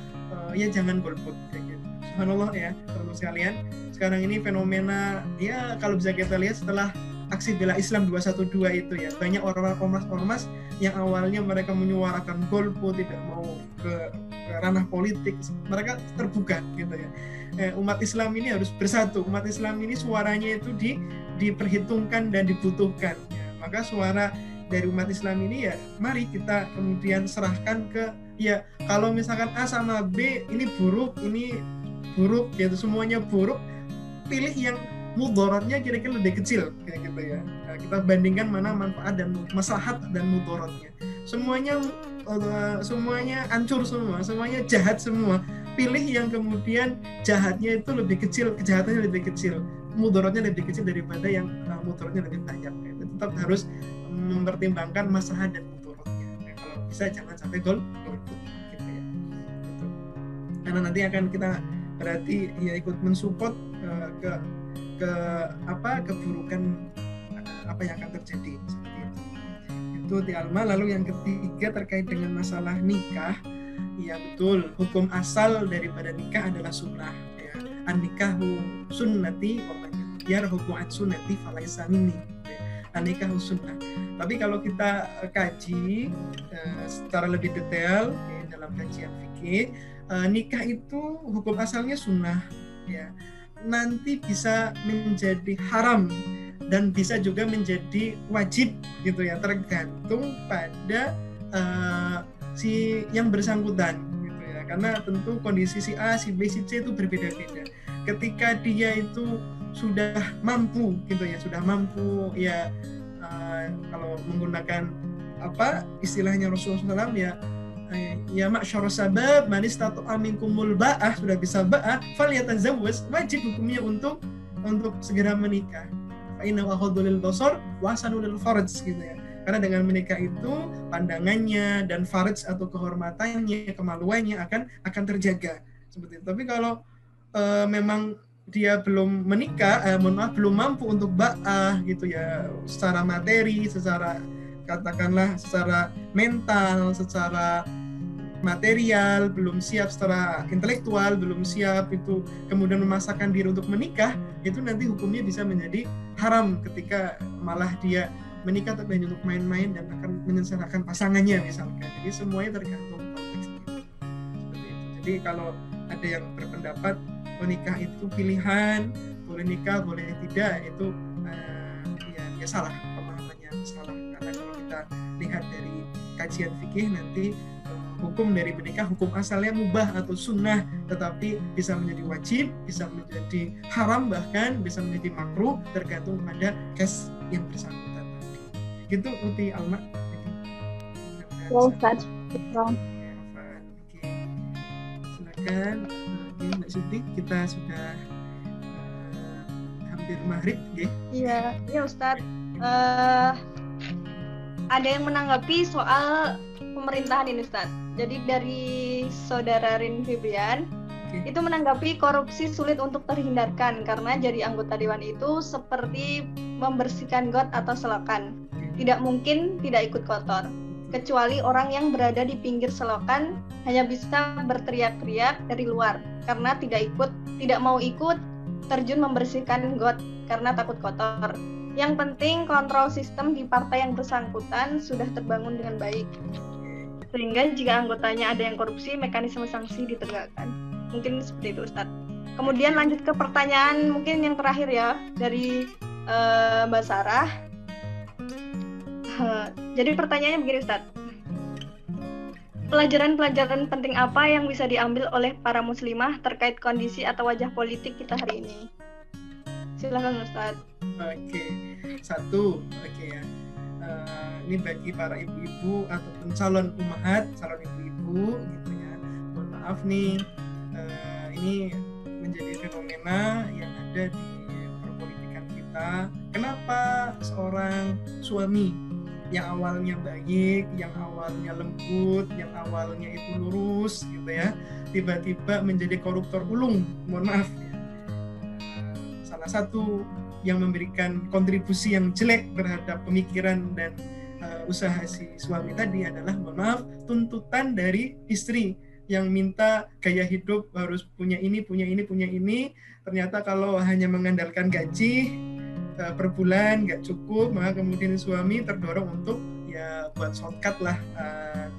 ya jangan golput kayak gitu. Subhanallah ya teman-teman sekalian, sekarang ini fenomena ya kalau bisa kita lihat setelah aksi bela Islam 212 itu ya, banyak orang ormas-ormas yang awalnya mereka menyuarakan golput, tidak mau ke ranah politik, mereka terbuka gitu ya. Umat Islam ini harus bersatu, umat Islam ini suaranya itu diperhitungkan dan dibutuhkan ya. Maka suara dari umat Islam ini ya mari kita kemudian serahkan ke ya, kalau misalkan A sama B ini buruk gitu, semuanya buruk, pilih yang mudaratnya kira-kira lebih kecil kayak gitu ya. Nah, kita bandingkan mana manfaat dan maslahat dan mudaratnya. Semuanya hancur semua, semuanya jahat semua. Pilih yang kemudian jahatnya itu lebih kecil, kejahatannya lebih kecil, mudaratnya lebih kecil daripada yang mudaratnya lebih banyak. Gitu. Tetap harus mempertimbangkan maslahat dan mudaratnya. Nah, kalau bisa jangan sampai golput gitu ya. Gitu. Karena nanti akan kita berarti ya ikut mensupport keburukan apa yang akan terjadi seperti itu Tialma. Lalu yang ketiga terkait dengan masalah nikah, ya betul, hukum asal daripada nikah adalah sunnah ya. An-nikahu sunnati wa man yarghabu an sunnati falaysa minni. An-nikahu sunnah. Tapi kalau kita kaji secara lebih detail ya, dalam kajian fikih, nikah itu hukum asalnya sunnah ya. Nanti bisa menjadi haram dan bisa juga menjadi wajib gitu ya, tergantung pada si yang bersangkutan gitu ya, karena tentu kondisi si A, si B, si C itu berbeda-beda. Ketika dia itu sudah mampu gitu ya, kalau menggunakan istilahnya Rasulullah SAW ya ma'syarus sabab man istata'a minkumul ba'ah, sudah bisa ba'ah falyatazawwaj, wajib hukumnya untuk segera menikah. Fa inna ghaddu lil basar wa ahsanu lil farj gitu ya. Karena dengan menikah itu pandangannya dan farj atau kehormatannya, kemaluannya akan terjaga seperti itu. Tapi kalau memang dia belum menikah, belum mampu untuk ba'ah gitu ya, secara materi, secara katakanlah secara mental, secara material, belum siap secara intelektual, belum siap itu, kemudian memaksakan diri untuk menikah, itu nanti hukumnya bisa menjadi haram ketika malah dia menikah tapi hanya untuk main-main dan akan menyengsarakan pasangannya misalkan. Jadi semuanya tergantung konteksnya. Seperti itu. Jadi kalau ada yang berpendapat menikah itu pilihan, boleh nikah, boleh tidak, itu ya salah, pemahamannya salah. Karena kalau kita lihat dari kajian fikih nanti hukum dari menikah, hukum asalnya mubah atau sunnah, tetapi bisa menjadi wajib, bisa menjadi haram, bahkan bisa menjadi makruh, tergantung pada case yang bersangkutan tadi. Gitu Uti Alma. Ya Ustaz. Silakan Mbak Suti, kita sudah hampir maghrib, Iya Ustaz. Ada yang menanggapi soal pemerintahan ini Ustaz. Jadi dari saudara Rin Febrian itu menanggapi korupsi sulit untuk terhindarkan karena jadi anggota dewan itu seperti membersihkan got atau selokan. Tidak mungkin tidak ikut kotor. Kecuali orang yang berada di pinggir selokan hanya bisa berteriak-teriak dari luar karena tidak mau ikut terjun membersihkan got karena takut kotor. Yang penting kontrol sistem di partai yang bersangkutan sudah terbangun dengan baik. Sehingga jika anggotanya ada yang korupsi, mekanisme sanksi ditegakkan. Mungkin seperti itu Ustadz. Kemudian lanjut ke pertanyaan mungkin yang terakhir ya dari Mbak Sarah. Jadi pertanyaannya begini Ustadz. Pelajaran-pelajaran penting apa yang bisa diambil oleh para muslimah terkait kondisi atau wajah politik kita hari ini? Silakan Ustadz. Satu ya. Ini bagi para ibu-ibu ataupun calon ummahat, calon ibu-ibu gitu ya. Mohon maaf nih, ini menjadi fenomena yang ada di perpolitikan kita. Kenapa seorang suami yang awalnya baik, yang awalnya lembut, yang awalnya itu lurus gitu ya, tiba-tiba menjadi koruptor ulung? Mohon maaf ya. Salah satu yang memberikan kontribusi yang jelek terhadap pemikiran dan usaha si suami tadi adalah, mohon maaf, tuntutan dari istri yang minta gaya hidup harus punya ini. Ternyata kalau hanya mengandalkan gaji per bulan nggak cukup, maka kemudian suami terdorong untuk ya buat shortcut lah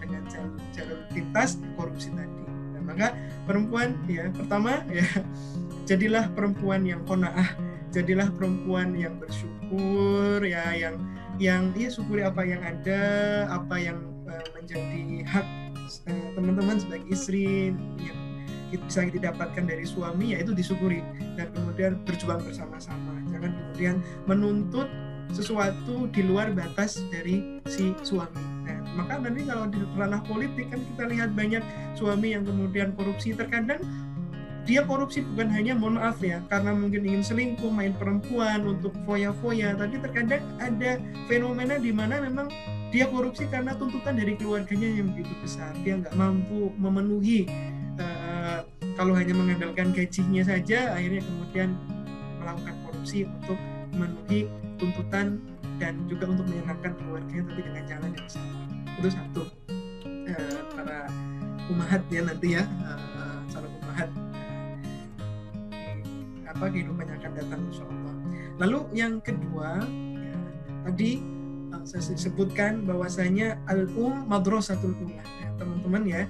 dengan jalur pintas korupsi tadi. Dan maka perempuan ya pertama ya jadilah perempuan yang qanaah, jadilah perempuan yang bersyukur ya, yang syukuri apa yang ada, apa yang menjadi hak teman-teman sebagai istri yang bisa didapatkan dari suami, yaitu disyukuri dan kemudian berjuang bersama-sama. Jangan kemudian menuntut sesuatu di luar batas dari si suami. Nah, maka nanti kalau di ranah politik kan kita lihat banyak suami yang kemudian korupsi. Terkadang dia korupsi bukan hanya, mohon maaf ya, karena mungkin ingin selingkuh, main perempuan untuk foya-foya, tapi terkadang ada fenomena di mana memang dia korupsi karena tuntutan dari keluarganya yang begitu besar. Dia nggak mampu memenuhi, kalau hanya mengandalkan gajinya saja, akhirnya kemudian melakukan korupsi untuk memenuhi tuntutan dan juga untuk menyenangkan keluarganya, tapi dengan jalan yang salah. Itu satu. Para ummahat ya nanti ya, calon ummahat, kehidupan yang akan datang insyaallah. Lalu yang kedua ya, tadi saya sebutkan bahwasanya madrasatul ula ya, teman-teman ya,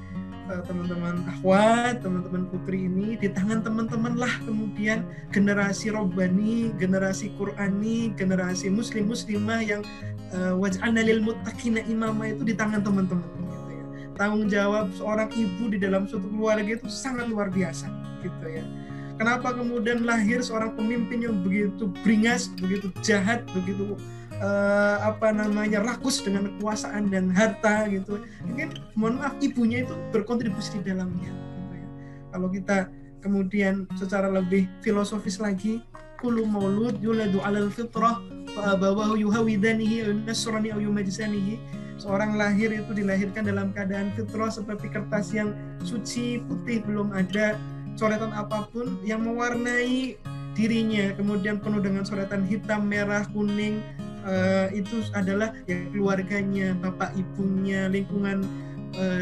teman-teman akhwat, teman-teman putri ini di tangan teman-teman lah kemudian generasi robbani, generasi qur'ani, generasi muslimah yang waj'alna lil muttaqina imama itu di tangan teman-teman gitu ya. Tanggung jawab seorang ibu di dalam suatu keluarga itu sangat luar biasa gitu ya. Kenapa kemudian lahir seorang pemimpin yang begitu beringas, begitu jahat, begitu rakus dengan kekuasaan dan harta gitu. Mungkin mohon maaf ibunya itu berkontribusi di dalamnya gitu ya. Kalau kita kemudian secara lebih filosofis lagi, kullu maulud yuladu 'alal fitrah fa abawahu yuhawidanihi aw yunasrani aw yumajisanihi. Seorang lahir itu dilahirkan dalam keadaan fitrah seperti kertas yang suci, putih, belum ada coretan apapun yang mewarnai dirinya, kemudian penuh dengan coretan hitam, merah, kuning, itu adalah ya keluarganya, bapak ibunya, lingkungan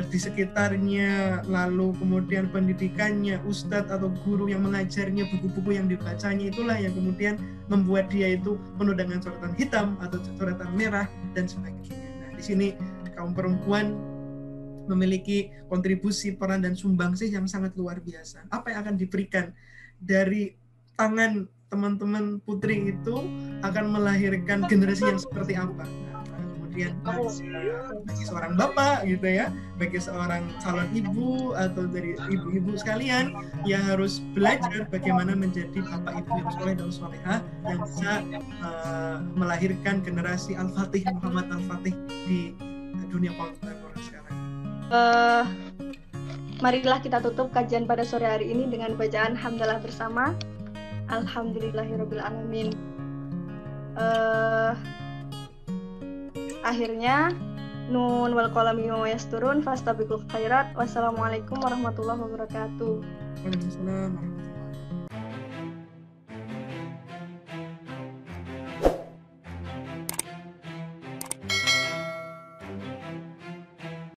di sekitarnya, lalu kemudian pendidikannya, ustadz atau guru yang mengajarnya, buku-buku yang dibacanya, itulah yang kemudian membuat dia itu penuh dengan coretan hitam atau coretan merah dan sebagainya. Nah, di sini kaum perempuan memiliki kontribusi, peran, dan sumbangsih yang sangat luar biasa. Apa yang akan diberikan dari tangan teman-teman putri itu akan melahirkan generasi yang seperti apa. Nah, kemudian bagi seorang bapak gitu ya, bagi seorang calon ibu atau dari ibu-ibu sekalian, ya harus belajar bagaimana menjadi bapak ibu yang soleh dan solehah yang bisa melahirkan generasi Al-Fatih, Muhammad Al-Fatih di dunia kontemporer sekarang. Marilah kita tutup kajian pada sore hari ini dengan bacaan hamdalah bersama. Alhamdulillahirrabbilalamin. Akhirnya nun wal qalami wa yasturun fastabiqul khairat. Wassalamualaikum warahmatullahi wabarakatuh. Waalaikumsalam.